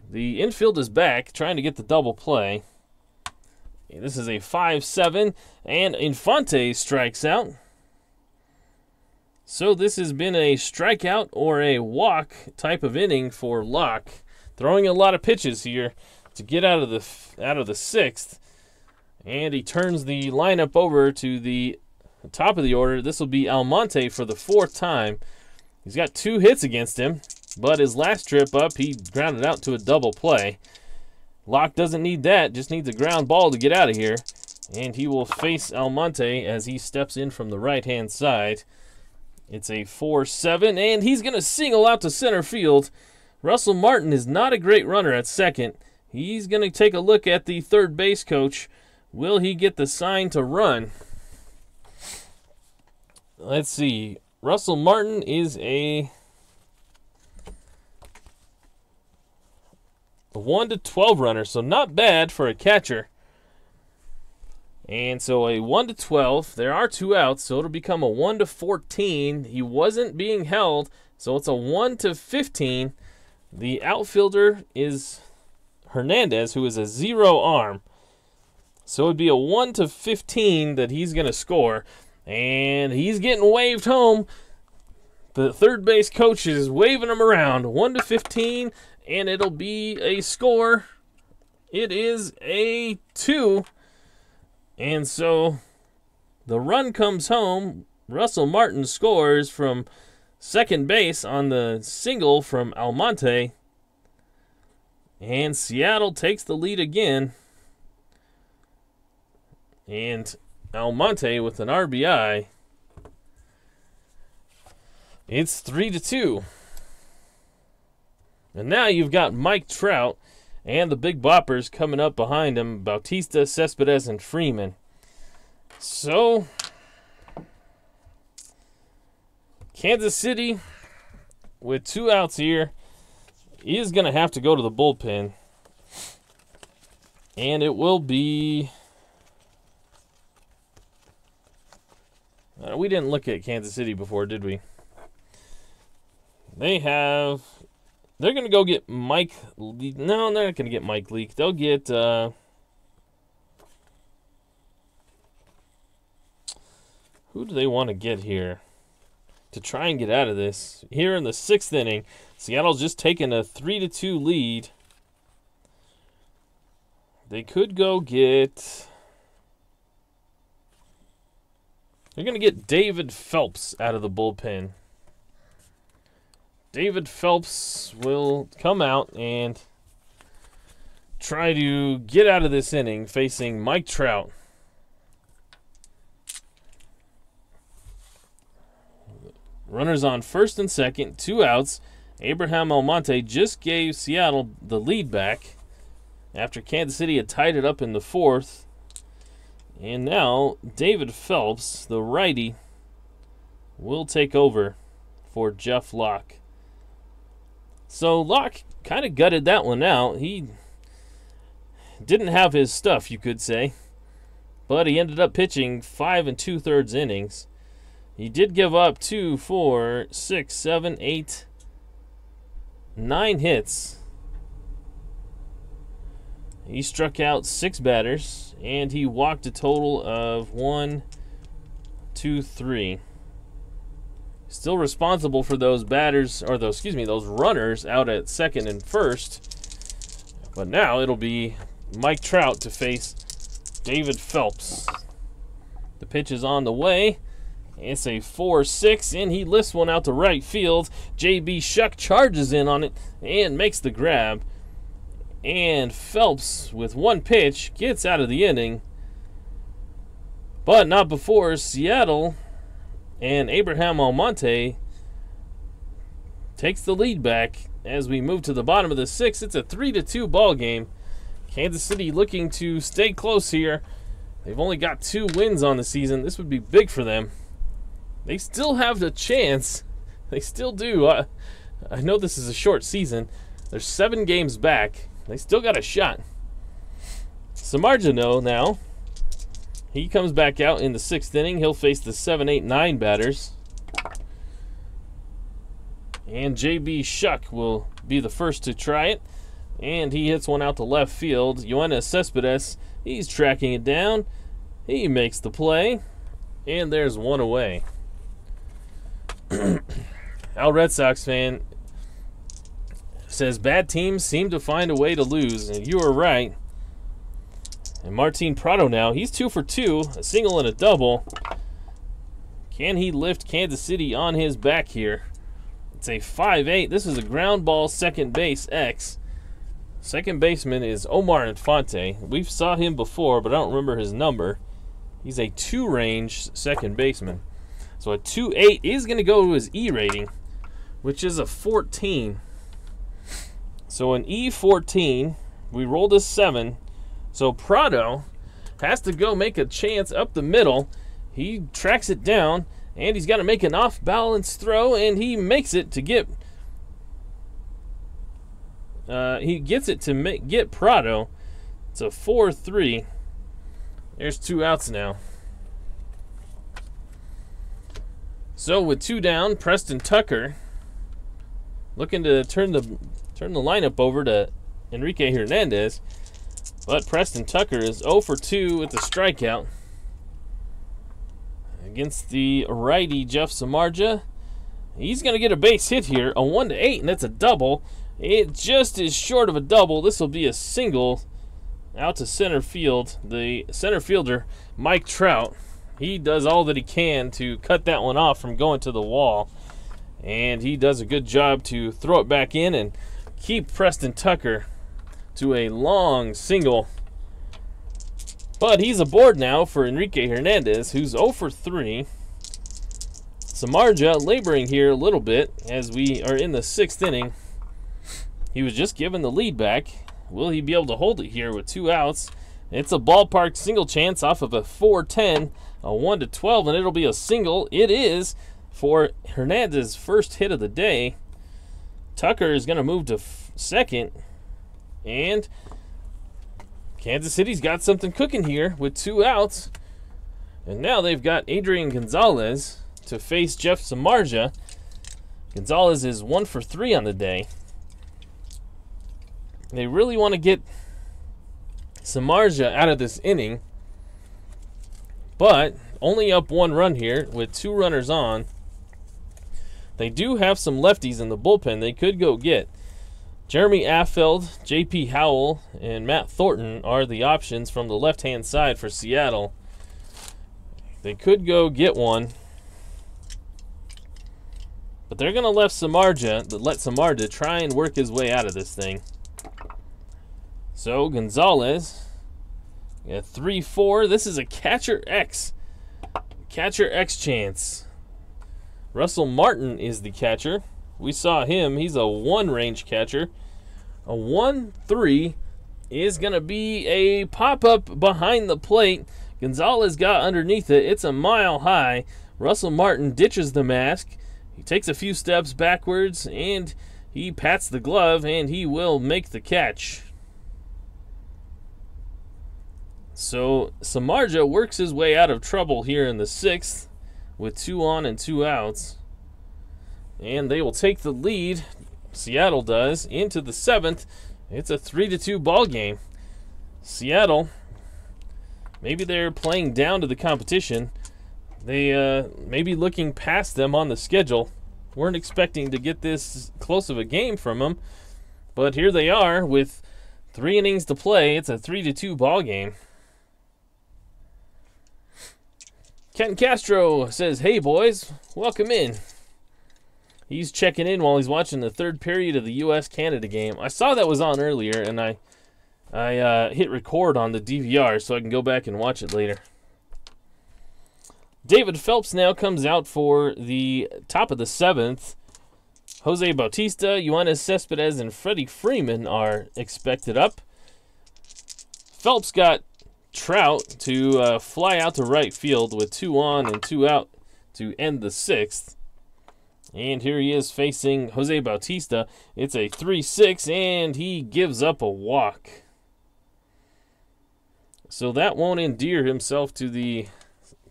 Speaker 1: The infield is back, trying to get the double play. This is a 5-7, and Infante strikes out. So this has been a strikeout or a walk type of inning for Locke. Throwing a lot of pitches here to get out of the 6th. And he turns the lineup over to the top of the order. This will be Almonte for the 4th time. He's got 2 hits against him, but his last trip up, he grounded out to a double play. Locke doesn't need that, just needs a ground ball to get out of here. And he will face Almonte as he steps in from the right-hand side. It's a 4-7, and he's going to single out to center field. Russell Martin is not a great runner at second. He's going to take a look at the third base coach. Will he get the sign to run? Let's see. Russell Martin is a 1-12 runner, so not bad for a catcher. And so a 1-12. There are 2 outs, so it'll become a 1-14. He wasn't being held, so it's a 1-15. The outfielder is Hernandez, who is a 0 arm. So it'd be a 1-15 that he's going to score. And he's getting waved home. The third base coach is waving him around. 1-15, and it'll be a score. It is a 2. And so the run comes home. Russell Martin scores from second base on the single from Almonte. And Seattle takes the lead again. And Almonte with an RBI. It's 3-2. And now you've got Mike Trout and the big boppers coming up behind him, Bautista, Cespedes, and Freeman. So, Kansas City, with 2 outs here, is going to have to go to the bullpen. And it will be... we didn't look at Kansas City before, did we? They're going to go get Mike... No, they're not going to get Mike Leake. They'll get... who do they want to get here to try and get out of this? Here in the 6th inning, Seattle's just taken a 3-2 lead. They could go get... They're going to get David Phelps out of the bullpen. David Phelps will come out and try to get out of this inning facing Mike Trout. Runners on first and second, 2 outs. Abraham Almonte just gave Seattle the lead back after Kansas City had tied it up in the 4th. And now David Phelps, the righty, will take over for Jeff Locke. So Locke kind of gutted that one out. He didn't have his stuff, you could say, but he ended up pitching 5 2/3 innings. He did give up 2, 4, 6, 7, 8, 9 hits. He struck out 6 batters, and he walked a total of 1, 2, 3. Still responsible for those batters, or those runners out at second and first. But now it'll be Mike Trout to face David Phelps. The pitch is on the way. It's a 4-6, and he lifts one out to right field. J.B. Shuck charges in on it and makes the grab. And Phelps, with one pitch, gets out of the inning. But not before Seattle and Abraham Almonte takes the lead back as we move to the bottom of the 6th. It's a 3-2 ball game. Kansas City looking to stay close here. They've only got 2 wins on the season. This would be big for them. They still have the chance. They still do. I know this is a short season. They're 7 games back. They still got a shot. Samardzija now. He comes back out in the 6th inning. He'll face the 7, 8, 9 batters. And J.B. Shuck will be the first to try it. And he hits one out to left field. Yoenis Cespedes, he's tracking it down. He makes the play. And there's one away. Al Red Sox fan says bad teams seem to find a way to lose. And you are right. And Martin Prado now, he's 2 for 2, a single and a double. Can he lift Kansas City on his back here? It's a 5-8. This is a ground ball second base X. Second baseman is Omar Infante. We've saw him before, but I don't remember his number. He's a 2-range second baseman. So a 2-8 is going to go to his E rating, which is a 14. So an E14, we rolled a 7. So Prado has to go make a chance up the middle. He tracks it down, and he's got to make an off-balance throw, and he makes it to get. He gets it to get Prado. It's a 4-3. There's 2 outs now. So with 2 down, Preston Tucker looking to turn the lineup over to Enrique Hernandez. But Preston Tucker is 0 for 2 with a strikeout against the righty Jeff Samardzija. He's going to get a base hit here, a 1-8, and that's a double. It just is short of a double. This will be a single out to center field. The center fielder, Mike Trout, he does all that he can to cut that one off from going to the wall. And he does a good job to throw it back in and keep Preston Tucker to a long single. But he's aboard now for Enrique Hernandez, who's 0 for 3. Samardzija laboring here a little bit as we are in the 6th inning. He was just given the lead back. Will he be able to hold it here with 2 outs? It's a ballpark single chance off of a 4-10, a 1-12, and it'll be a single. It is for Hernandez's first hit of the day. Tucker is going to move to second. And Kansas City's got something cooking here with 2 outs. And now they've got Adrian Gonzalez to face Jeff Samardzija. Gonzalez is 1 for 3 on the day. They really want to get Samardzija out of this inning. But only up 1 run here with 2 runners on. They do have some lefties in the bullpen they could go get. Jeremy Affeld, J.P. Howell, and Matt Thornton are the options from the left-hand side for Seattle. They could go get one. But they're going to let Samardzija try and work his way out of this thing. So Gonzalez, 3-4. This is a catcher X. Catcher X chance. Russell Martin is the catcher. We saw him. He's a 1-range catcher. A 1-3 is going to be a pop-up behind the plate. Gonzalez got underneath it. It's a mile high. Russell Martin ditches the mask. He takes a few steps backwards, and he pats the glove, and he will make the catch. So Samardzija works his way out of trouble here in the 6th with 2 on and 2 outs. And they will take the lead, Seattle does, into the 7th. It's a 3-2 ball game. Seattle, maybe they're playing down to the competition. They may be looking past them on the schedule. Weren't expecting to get this close of a game from them. But here they are with 3 innings to play. It's a 3-2 ball game. Ken Castro says, "Hey boys, welcome in." He's checking in while he's watching the 3rd period of the U.S.-Canada game. I saw that was on earlier, and I hit record on the DVR so I can go back and watch it later. David Phelps now comes out for the top of the 7th. Jose Bautista, Yoenis Cespedes, and Freddie Freeman are expected up. Phelps got Trout to fly out to right field with 2 on and 2 out to end the 6th. And here he is facing Jose Bautista. It's a 3-6, and he gives up a walk. So that won't endear himself to the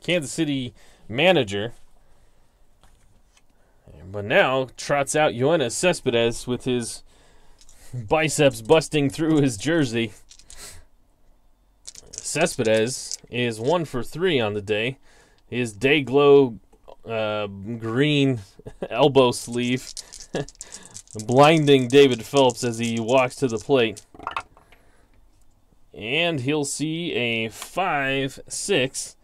Speaker 1: Kansas City manager. But now trots out Yoenis Cespedes with his biceps busting through his jersey. Cespedes is 1 for 3 on the day. His day glow green elbow sleeve blinding David Phelps as he walks to the plate. And he'll see a 5-6.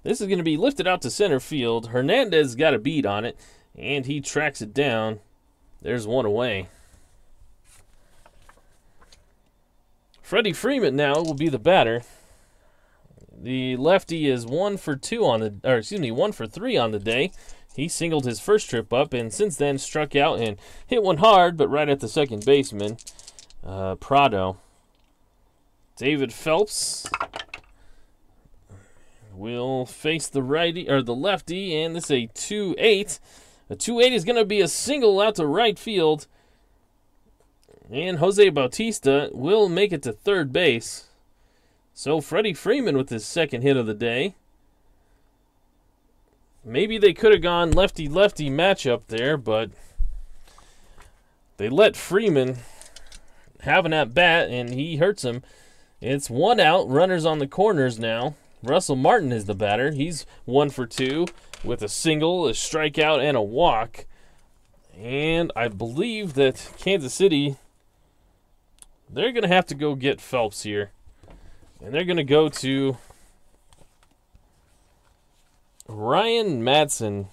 Speaker 1: This is going to be lifted out to center field. Hernandez got a beat on it, and he tracks it down. There's 1 away. Freddie Freeman now will be the batter. The lefty is 1 for 3 on the day. He singled his first trip up, and since then struck out and hit one hard, but right at the second baseman, Prado. David Phelps will face the righty or the lefty, and this is a 2-8. A 2-8 is going to be a single out to right field, and Jose Bautista will make it to third base. So Freddie Freeman with his 2nd hit of the day. Maybe they could have gone lefty-lefty matchup there, but they let Freeman have an at-bat, and he hurts him. It's 1 out, runners on the corners now. Russell Martin is the batter. He's 1 for 2 with a single, a strikeout, and a walk. And I believe that Kansas City, they're going to have to go get Phelps here. And they're going to go to Ryan Madson.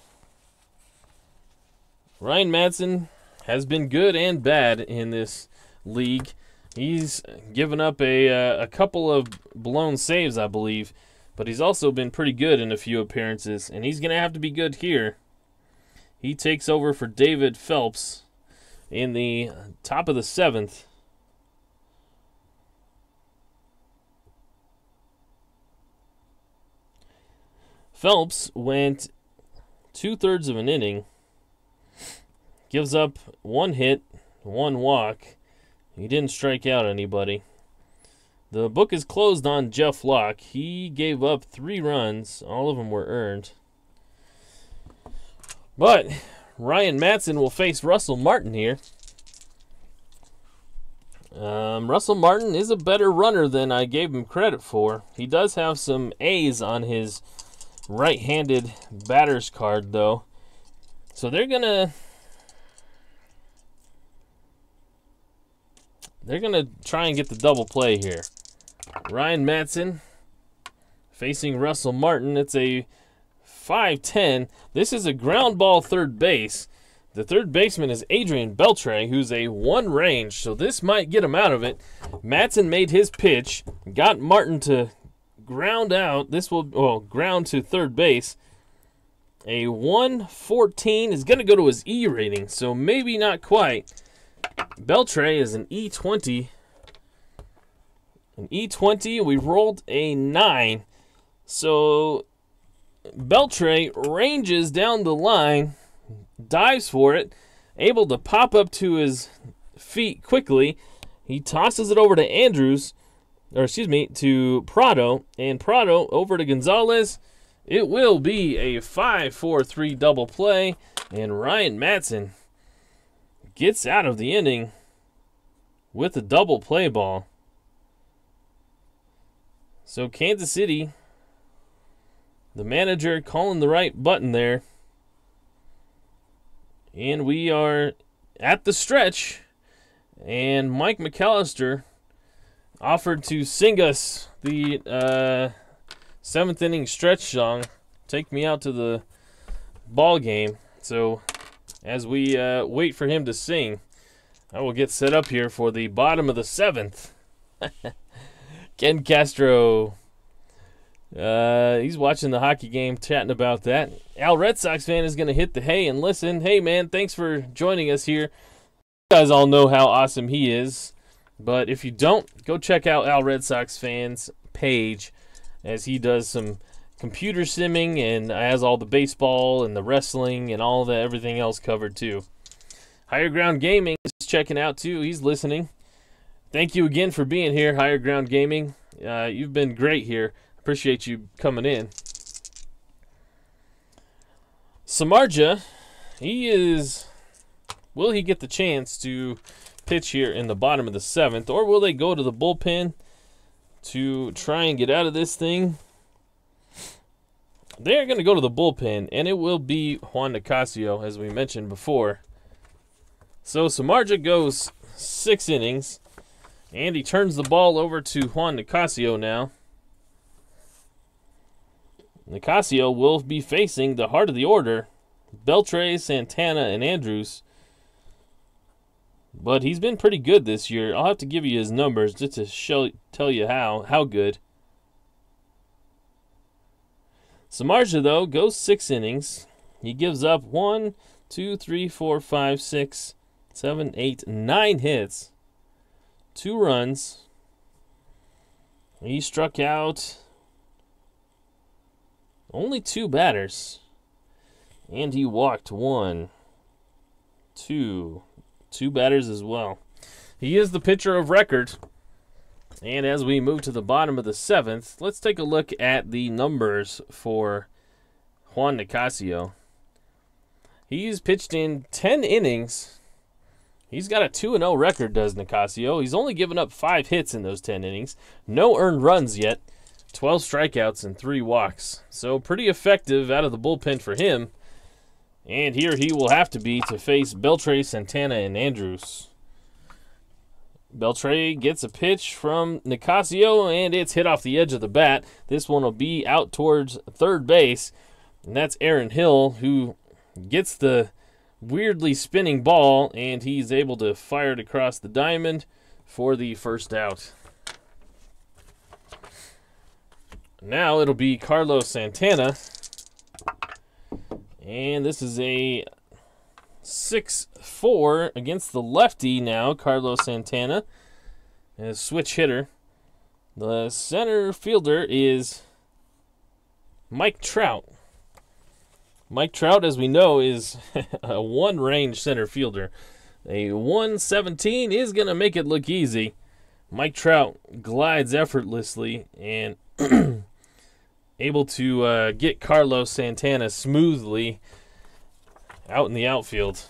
Speaker 1: Ryan Madson has been good and bad in this league. He's given up a couple of blown saves, I believe. But he's also been pretty good in a few appearances. And he's going to have to be good here. He takes over for David Phelps in the top of the 7th. Phelps went 2/3 of an inning, gives up 1 hit, 1 walk. He didn't strike out anybody. The book is closed on Jeff Locke. He gave up 3 runs. All of them were earned. But Ryan Madson will face Russell Martin here. Russell Martin is a better runner than I gave him credit for. He does have some A's on his right-handed batter's card, though. So they're gonna try and get the double play here. Ryan Madson facing Russell Martin. It's a 5-10. This is a ground ball third base. The third baseman is Adrian Beltre, who's a 1 range, so this might get him out of it. Madson made his pitch, got Martin to ground out. This will ground to third base. A 114 is going to go to his E rating, so maybe not quite. Beltre is an E20. An E20, we rolled a 9. So Beltre ranges down the line, dives for it, able to pop up to his feet quickly. He tosses it over to to Prado, and Prado over to Gonzalez. It will be a 5-4-3 double play, and Ryan Madsen gets out of the inning with a double play ball. So Kansas City, the manager calling the right button there. And we are at the stretch, and Mike McAllister offered to sing us the seventh inning stretch song, Take Me Out to the Ball Game. So as we wait for him to sing, I will get set up here for the bottom of the seventh. Ken Castro, he's watching the hockey game, chatting about that. Al Red Sox fan is going to hit the hay and listen. Hey, man, thanks for joining us here. You guys all know how awesome he is. But if you don't, go check out Al Red Sox fans' page, as he does some computer simming and has all the baseball and the wrestling and all that, everything else covered too. Higher Ground Gaming is checking out too. He's listening. Thank you again for being here, Higher Ground Gaming. You've been great here. Appreciate you coming in. Samardzija, will he get the chance to pitch here in the bottom of the seventh, or will they go to the bullpen to try and get out of this thing? They're going to go to the bullpen, and it will be Juan Nicasio, as we mentioned before. So Samardzija goes 6 innings, and he turns the ball over to Juan Nicasio now. Nicasio will be facing the heart of the order, Beltre, Santana, and Andrews. But he's been pretty good this year. I'll have to give you his numbers just to tell you how good. Samardzija, though, goes 6 innings. He gives up 1, 2, 3, 4, 5, 6, 7, 8, 9 hits, 2 runs. He struck out only 2 batters. And he walked 1, 2 batters as well. He is the pitcher of record. And as we move to the bottom of the seventh, let's take a look at the numbers for Juan Nicasio. He's pitched in 10 innings. He's got a 2-0 record, does Nicasio. He's only given up 5 hits in those 10 innings. No earned runs yet. 12 strikeouts and 3 walks. So pretty effective out of the bullpen for him. And here he will have to be to face Beltre, Santana, and Andrews. Beltre gets a pitch from Nicasio, and it's hit off the edge of the bat. This one will be out towards third base, and that's Aaron Hill, who gets the weirdly spinning ball, and he's able to fire it across the diamond for the first out. Now it'll be Carlos Santana. And this is a 6-4 against the lefty now, Carlos Santana. A switch hitter. The center fielder is Mike Trout. Mike Trout, as we know, is a one-range center fielder. A 117 is going to make it look easy. Mike Trout glides effortlessly and able to get Carlos Santana smoothly out in the outfield.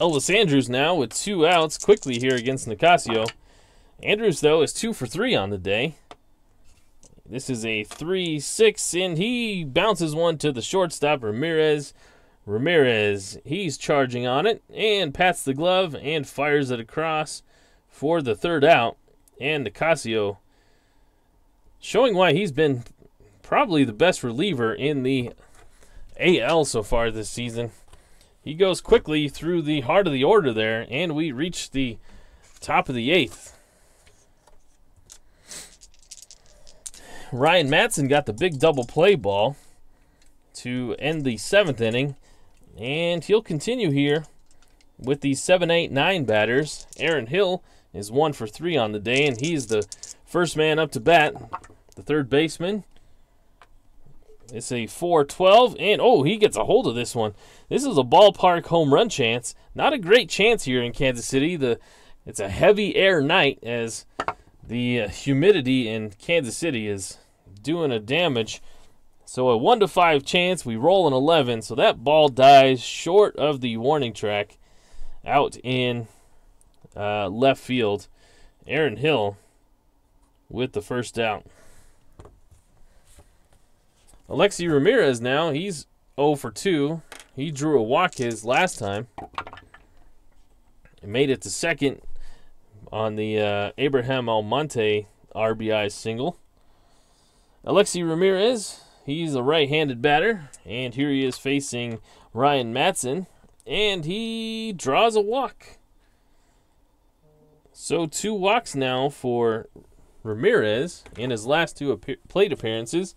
Speaker 1: Elvis Andrews now with 2 outs quickly here against Nicasio. Andrews, though, is 2 for 3 on the day. This is a 3-6, and he bounces one to the shortstop, Ramirez. Ramirez, he's charging on it, and pats the glove and fires it across for the third out. And Nicasio showing why he's been probably the best reliever in the AL so far this season. He goes quickly through the heart of the order there, and we reach the top of the 8th. Ryan Madsen got the big double play ball to end the 7th inning, and he'll continue here with the 7, 8, 9 batters. Aaron Hill is 1 for 3 on the day, and he's the first man up to bat. the third baseman. It's a 4-12, and oh, he gets a hold of this one. This is a ballpark home run chance. Not a great chance here in Kansas City. It's a heavy air night as the humidity in Kansas City is doing a damage. So a 1-5 chance. We roll an 11, so that ball dies short of the warning track out in left field. Aaron Hill with the first out. Alexi Ramirez now, he's 0 for 2. He drew a walk his last time. He made it to second on the Abraham Almonte RBI single. Alexi Ramirez, he's a right-handed batter, and here he is facing Ryan Madson, and he draws a walk. So 2 walks now for Ramirez in his last 2 plate appearances.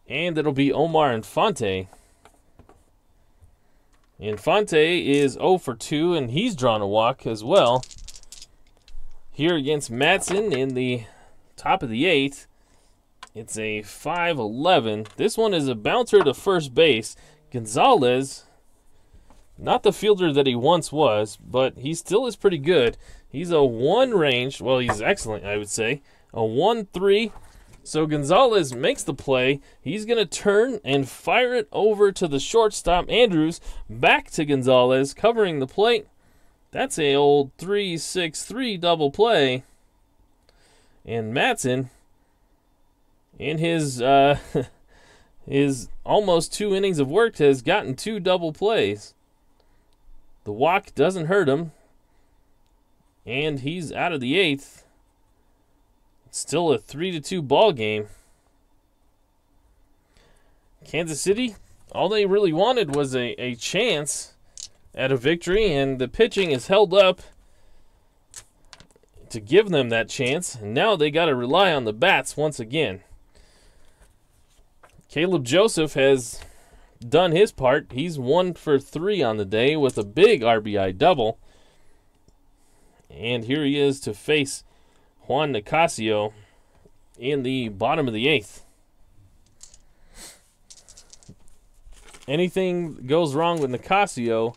Speaker 1: And it'll be Omar Infante. Infante is 0 for 2, and he's drawn a walk as well. Here against Madsen in the top of the 8th. It's a 5-11. This one is a bouncer to first base. Gonzalez, not the fielder that he once was, but he still is pretty good. He's a 1 range. Well, he's excellent, I would say. A 1-3. So Gonzalez makes the play. He's going to turn and fire it over to the shortstop, Andrews. Back to Gonzalez, covering the plate. That's a old 3-6-3 double play. And Madsen, in his his almost 2 innings of work, has gotten 2 double plays. The walk doesn't hurt him. And he's out of the 8th. Still a 3-2 ball game. Kansas City, all they really wanted was a chance at a victory, and the pitching is held up to give them that chance. And now they got to rely on the bats once again. Caleb Joseph has done his part. He's 1 for 3 on the day with a big RBI double. And here he is to face Juan Nicasio in the bottom of the 8th. Anything goes wrong with Nicasio,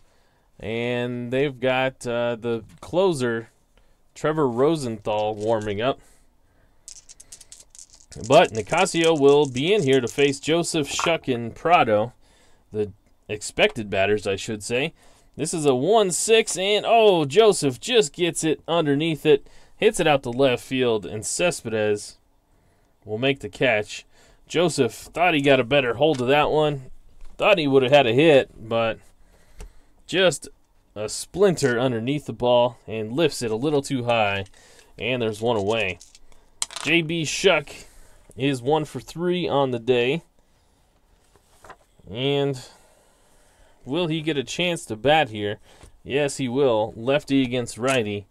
Speaker 1: and they've got the closer, Trevor Rosenthal, warming up. But Nicasio will be in here to face Joseph, Shuck, and Prado, the expected batters, I should say. This is a 1-6, and oh, Joseph just gets it underneath it. Hits it out to left field, and Cespedes will make the catch. Joseph thought he got a better hold of that one. Thought he would have had a hit, but just a splinter underneath the ball and lifts it a little too high, and there's one away. J.B. Shuck is 1 for 3 on the day. And will he get a chance to bat here? Yes, he will. Lefty against righty.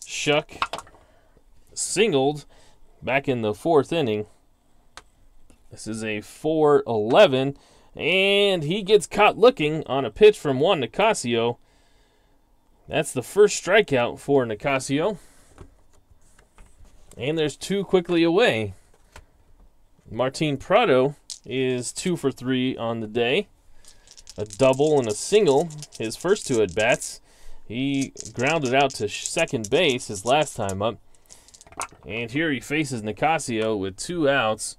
Speaker 1: Shuck singled back in the 4th inning. This is a 4-11, and he gets caught looking on a pitch from Juan Nicasio. That's the first strikeout for Nicasio. And there's 2 quickly away. Martin Prado is 2 for 3 on the day. A double and a single, his first 2 at-bats. He grounded out to second base his last time up. And here he faces Nicasio with 2 outs.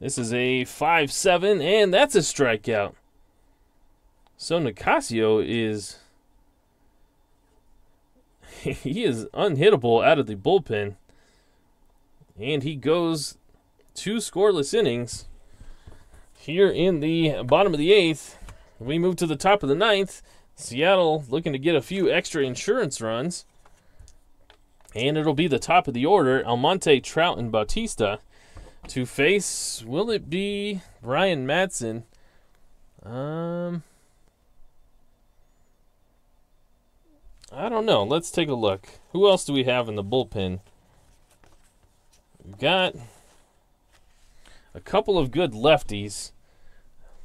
Speaker 1: This is a 5-7, and that's a strikeout. So Nicasio is... he is unhittable out of the bullpen. And he goes 2 scoreless innings. Here in the bottom of the 8th, we move to the top of the 9th. Seattle looking to get a few extra insurance runs. And it'll be the top of the order, Almonte, Trout, and Bautista to face, will it be Ryan Madsen? I don't know. Let's take a look. Who else do we have in the bullpen? We've got a couple of good lefties,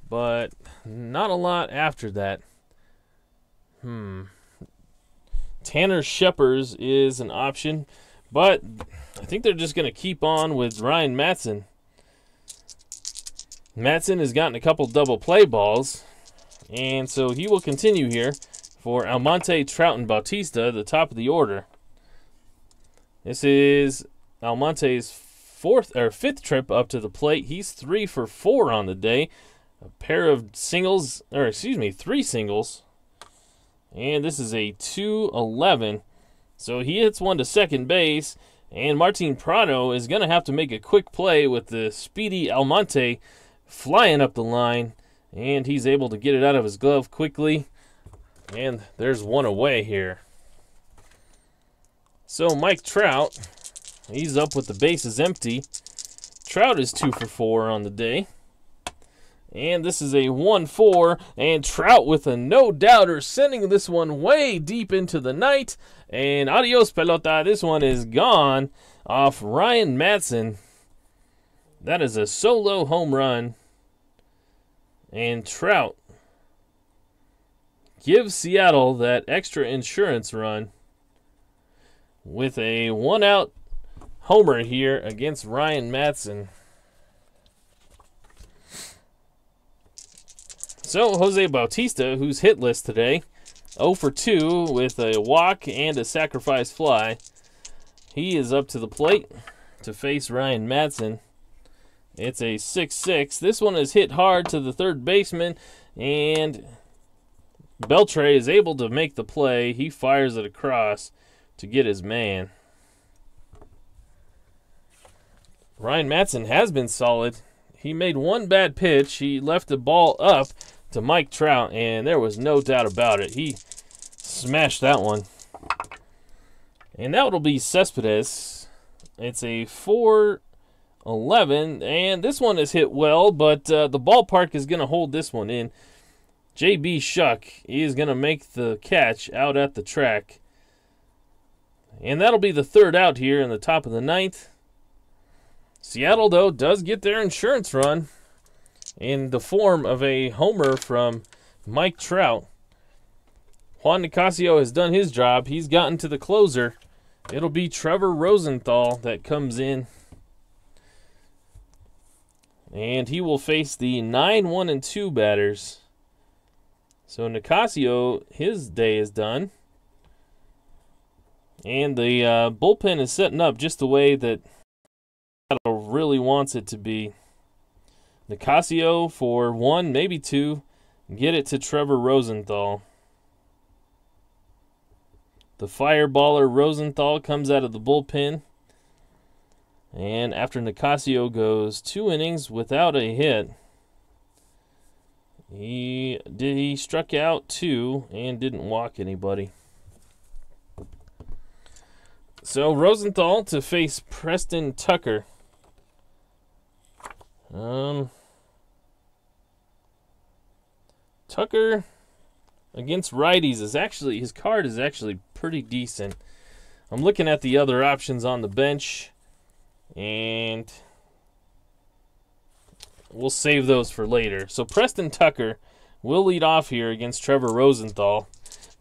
Speaker 1: but not a lot after that. Tanner Scheppers is an option. But I think they're just going to keep on with Ryan Madson. Madson has gotten a couple double play balls, and so he will continue here for Almonte, Trout, and Bautista, the top of the order. This is Almonte's fifth trip up to the plate. He's 3 for 4 on the day. A pair of singles, or excuse me, 3 singles. And this is a 2-11. So he hits one to second base, and Martin Prado is going to have to make a quick play with the speedy Almonte flying up the line, and he's able to get it out of his glove quickly. And there's one away here. So Mike Trout, he's up with the bases empty. Trout is 2 for 4 on the day. And this is a 1-4, and Trout with a no-doubter, sending this one way deep into the night. And adios, pelota. This one is gone off Ryan Madson. That is a solo home run. And Trout gives Seattle that extra insurance run with a 1-out homer here against Ryan Madson. So Jose Bautista, who's hitless today, 0 for 2 with a walk and a sacrifice fly. He is up to the plate to face Ryan Madson. It's a 6-6. This one is hit hard to the third baseman, and Beltre is able to make the play. He fires it across to get his man. Ryan Madson has been solid. He made one bad pitch. He left the ball up to Mike Trout, and there was no doubt about it. He smashed that one. And that will be Cespedes. It's a 4-11, and this one is hit well, but the ballpark is going to hold this one in. J.B. Shuck is going to make the catch out at the track. And that'll be the third out here in the top of the ninth. Seattle, though, does get their insurance run in the form of a homer from Mike Trout. Juan Nicasio has done his job. He's gotten to the closer. It'll be Trevor Rosenthal that comes in. And he will face the 9-1-2 batters. So Nicasio, his day is done. And the bullpen is setting up just the way that Seattle really wants it to be. Nicasio for 1, maybe 2. Get it to Trevor Rosenthal. The fireballer Rosenthal comes out of the bullpen. And after Nicasio goes 2 innings without a hit, he struck out 2 and didn't walk anybody. So Rosenthal to face Preston Tucker. Tucker against righties is actually, his card is actually pretty decent. I'm looking at the other options on the bench, and we'll save those for later. So Preston Tucker will lead off here against Trevor Rosenthal.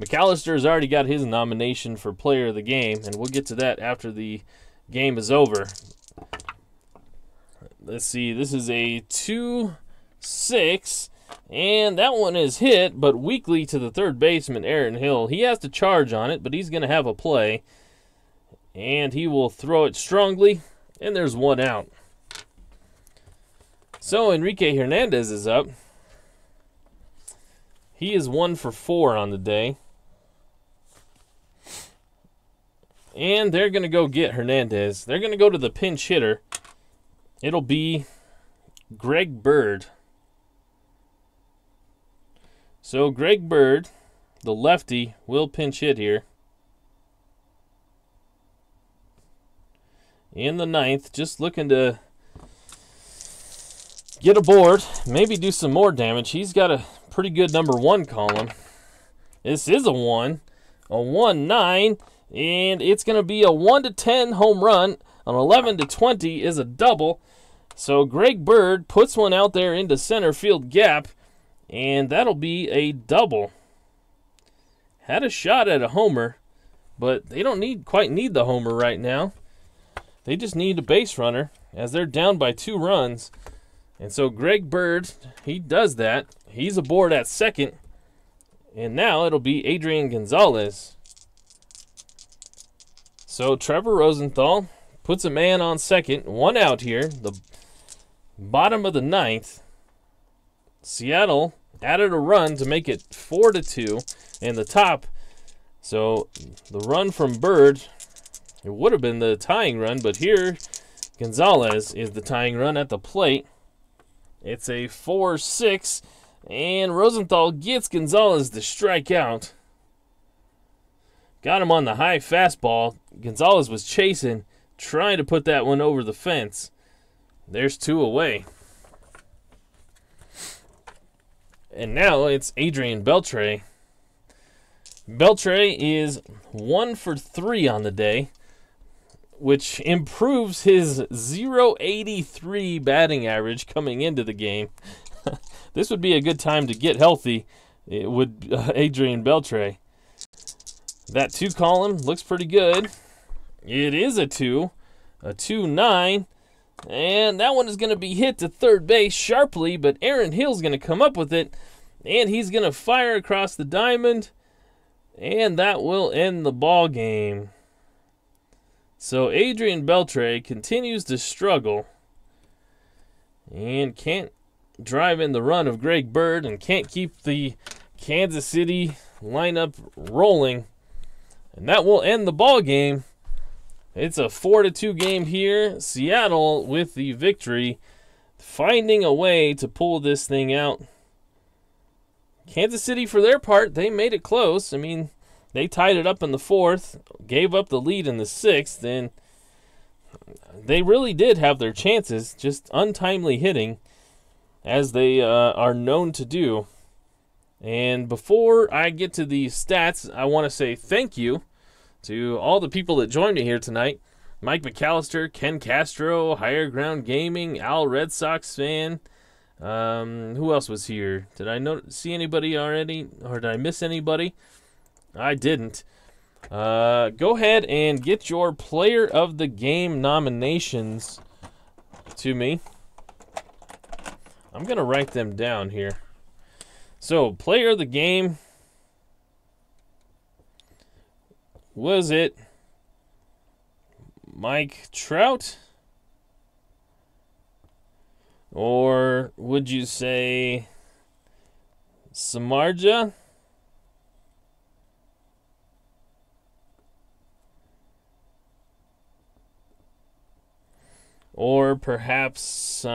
Speaker 1: McAllister's already got his nomination for player of the game, and we'll get to that after the game is over. Let's see, this is a 2-6, and that one is hit, but weakly to the third baseman, Aaron Hill. He has to charge on it, but he's going to have a play, and he will throw it strongly, and there's 1 out. So Enrique Hernandez is up. He is 1 for 4 on the day. And they're going to go get Hernandez. They're going to go to the pinch hitter. It'll be Greg Bird. So Greg Bird, the lefty, will pinch hit here. In the ninth, just looking to get aboard, maybe do some more damage. He's got a pretty good number 1 column. This is a 1, a 1-9, and it's going to be a 1-10 home run. An 11-20 is a double. So Greg Bird puts one out there into center field gap, and that'll be a double. Had a shot at a homer, but they don't quite need the homer right now. They just need a base runner as they're down by 2 runs. And so Greg Bird, he does that. He's aboard at second. And now it'll be Adrian Gonzalez. So Trevor Rosenthal puts a man on second. 1 out here. The bottom of the 9th. Seattle added a run to make it 4-2 in the top. So the run from Bird, it would have been the tying run, but here Gonzalez is the tying run at the plate. It's a 4-6, and Rosenthal gets Gonzalez to strike out. Got him on the high fastball. Gonzalez was chasing, trying to put that one over the fence. There's 2 away. And now it's Adrian Beltre. Beltre is 1 for 3 on the day, which improves his .083 batting average coming into the game. This would be a good time to get healthy. It would Adrian Beltre. That 2 column looks pretty good. It is a 2, a 2-9, and that one is going to be hit to third base sharply, but Aaron Hill's going to come up with it, and he's going to fire across the diamond, and that will end the ball game. So Adrian Beltre continues to struggle and can't drive in the run of Greg Bird and can't keep the Kansas City lineup rolling. And that will end the ball game. It's a 4-2 game here. Seattle with the victory, finding a way to pull this thing out. Kansas City, for their part, they made it close. I mean, they tied it up in the 4th, gave up the lead in the 6th, and they really did have their chances, just untimely hitting, as they are known to do. And before I get to the stats, I want to say thank you to all the people that joined me here tonight. Mike McAllister, Ken Castro, Higher Ground Gaming, Al Red Sox fan. Who else was here? Did I see anybody already, or did I miss anybody? I didn't. Go ahead and get your Player of the Game nominations to me. I'm going to write them down here. So, Player of the Game, was it Mike Trout? Or would you say Samardzija? Or perhaps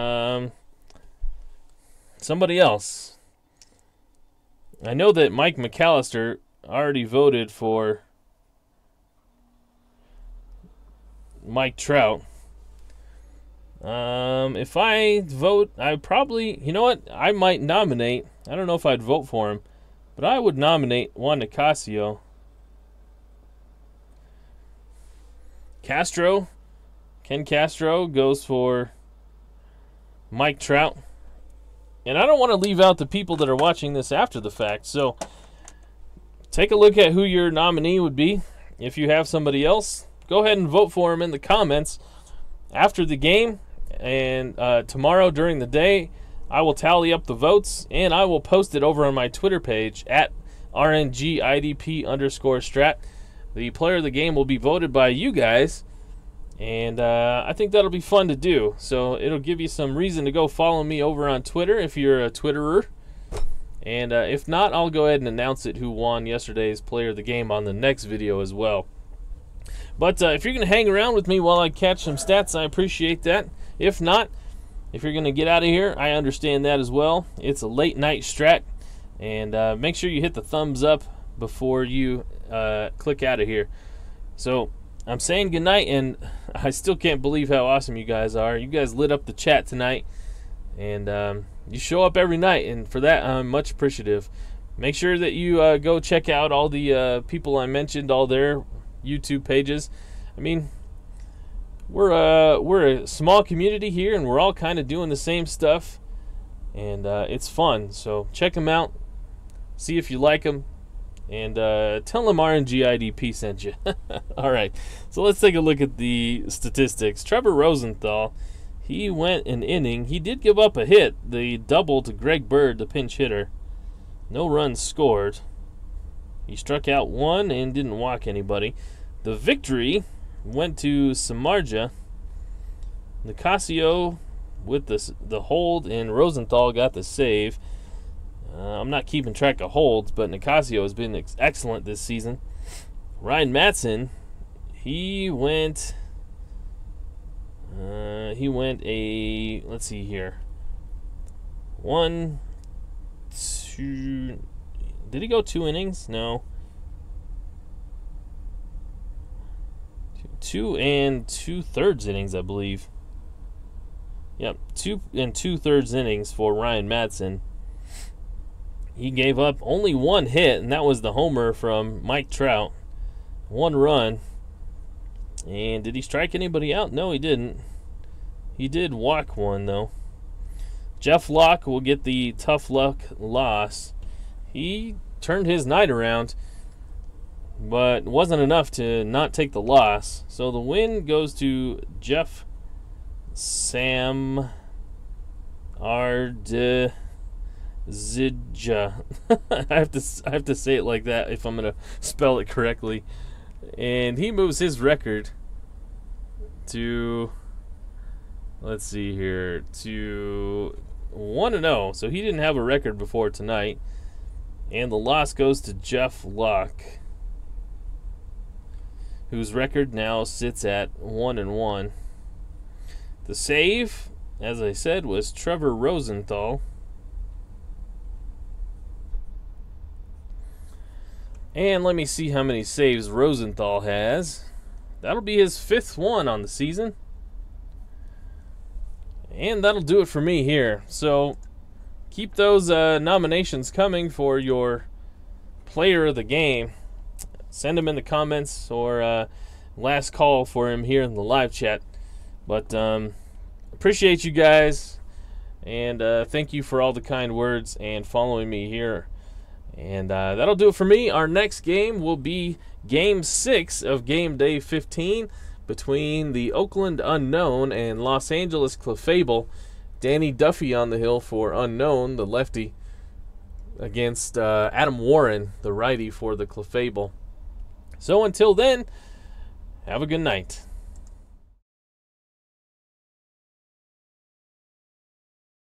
Speaker 1: somebody else? I know that Mike McAllister already voted for Mike Trout. If I vote, I probably, you know what, I might nominate, I don't know if I'd vote for him, but I would nominate Juan Nicasio. Ken Castro goes for Mike Trout. And I don't want to leave out the people that are watching this after the fact, so take a look at who your nominee would be. If you have somebody else, go ahead and vote for him in the comments after the game. And tomorrow during the day, I will tally up the votes, and I will post it over on my Twitter page at RNGIDP_strat. The player of the game will be voted by you guys, and I think that'll be fun to do. So it'll give you some reason to go follow me over on Twitter if you're a Twitterer. And if not, I'll go ahead and announce it who won yesterday's player of the game on the next video as well. But if you're going to hang around with me while I catch some stats, I appreciate that. If not, if you're going to get out of here, I understand that as well. It's a late night strat, and make sure you hit the thumbs up before you click out of here. So I'm saying goodnight, and I still can't believe how awesome you guys are. You guys lit up the chat tonight, and you show up every night, and for that I'm much appreciative. Make sure that you go check out all the people I mentioned, all their YouTube pages. I mean, we're a small community here, and we're all kind of doing the same stuff, and it's fun. So check them out, see if you like them, And tell him RNGIDP sent you. All right, so let's take a look at the statistics. Trevor Rosenthal, he went an inning. He did give up a hit, the double to Greg Bird, the pinch hitter. No runs scored. He struck out one and didn't walk anybody. The victory went to Samardzija. Nicasio with the hold, and Rosenthal got the save. I'm not keeping track of holds, but Nicasio has been excellent this season. Ryan Madsen, he went let's see here. 1, 2. Did he go 2 innings? No. 2 2/3 innings, I believe. Yep, 2 2/3 innings for Ryan Madsen. He gave up only 1 hit, and that was the homer from Mike Trout. 1 run. And did he strike anybody out? No, he didn't. He did walk 1, though. Jeff Locke will get the tough luck loss. He turned his night around, but wasn't enough to not take the loss. So the win goes to Jeff Sam Ardezija. I have to say it like that if I'm gonna spell it correctly. And he moves his record to, let's see here, to 1-0. So he didn't have a record before tonight. And the loss goes to Jeff Locke, whose record now sits at 1-1. The save, as I said, was Trevor Rosenthal. And let me see how many saves Rosenthal has. That'll be his 5th one on the season. And that'll do it for me here. So keep those nominations coming for your player of the game. Send them in the comments or last call for him here in the live chat. But appreciate you guys. And thank you for all the kind words and following me here. And that'll do it for me. Our next game will be Game 6 of Game Day 15 between the Oakland Unknown and Los Angeles Clefable. Danny Duffy on the hill for Unknown, the lefty, against Adam Warren, the righty, for the Clefable. So until then, have a good night.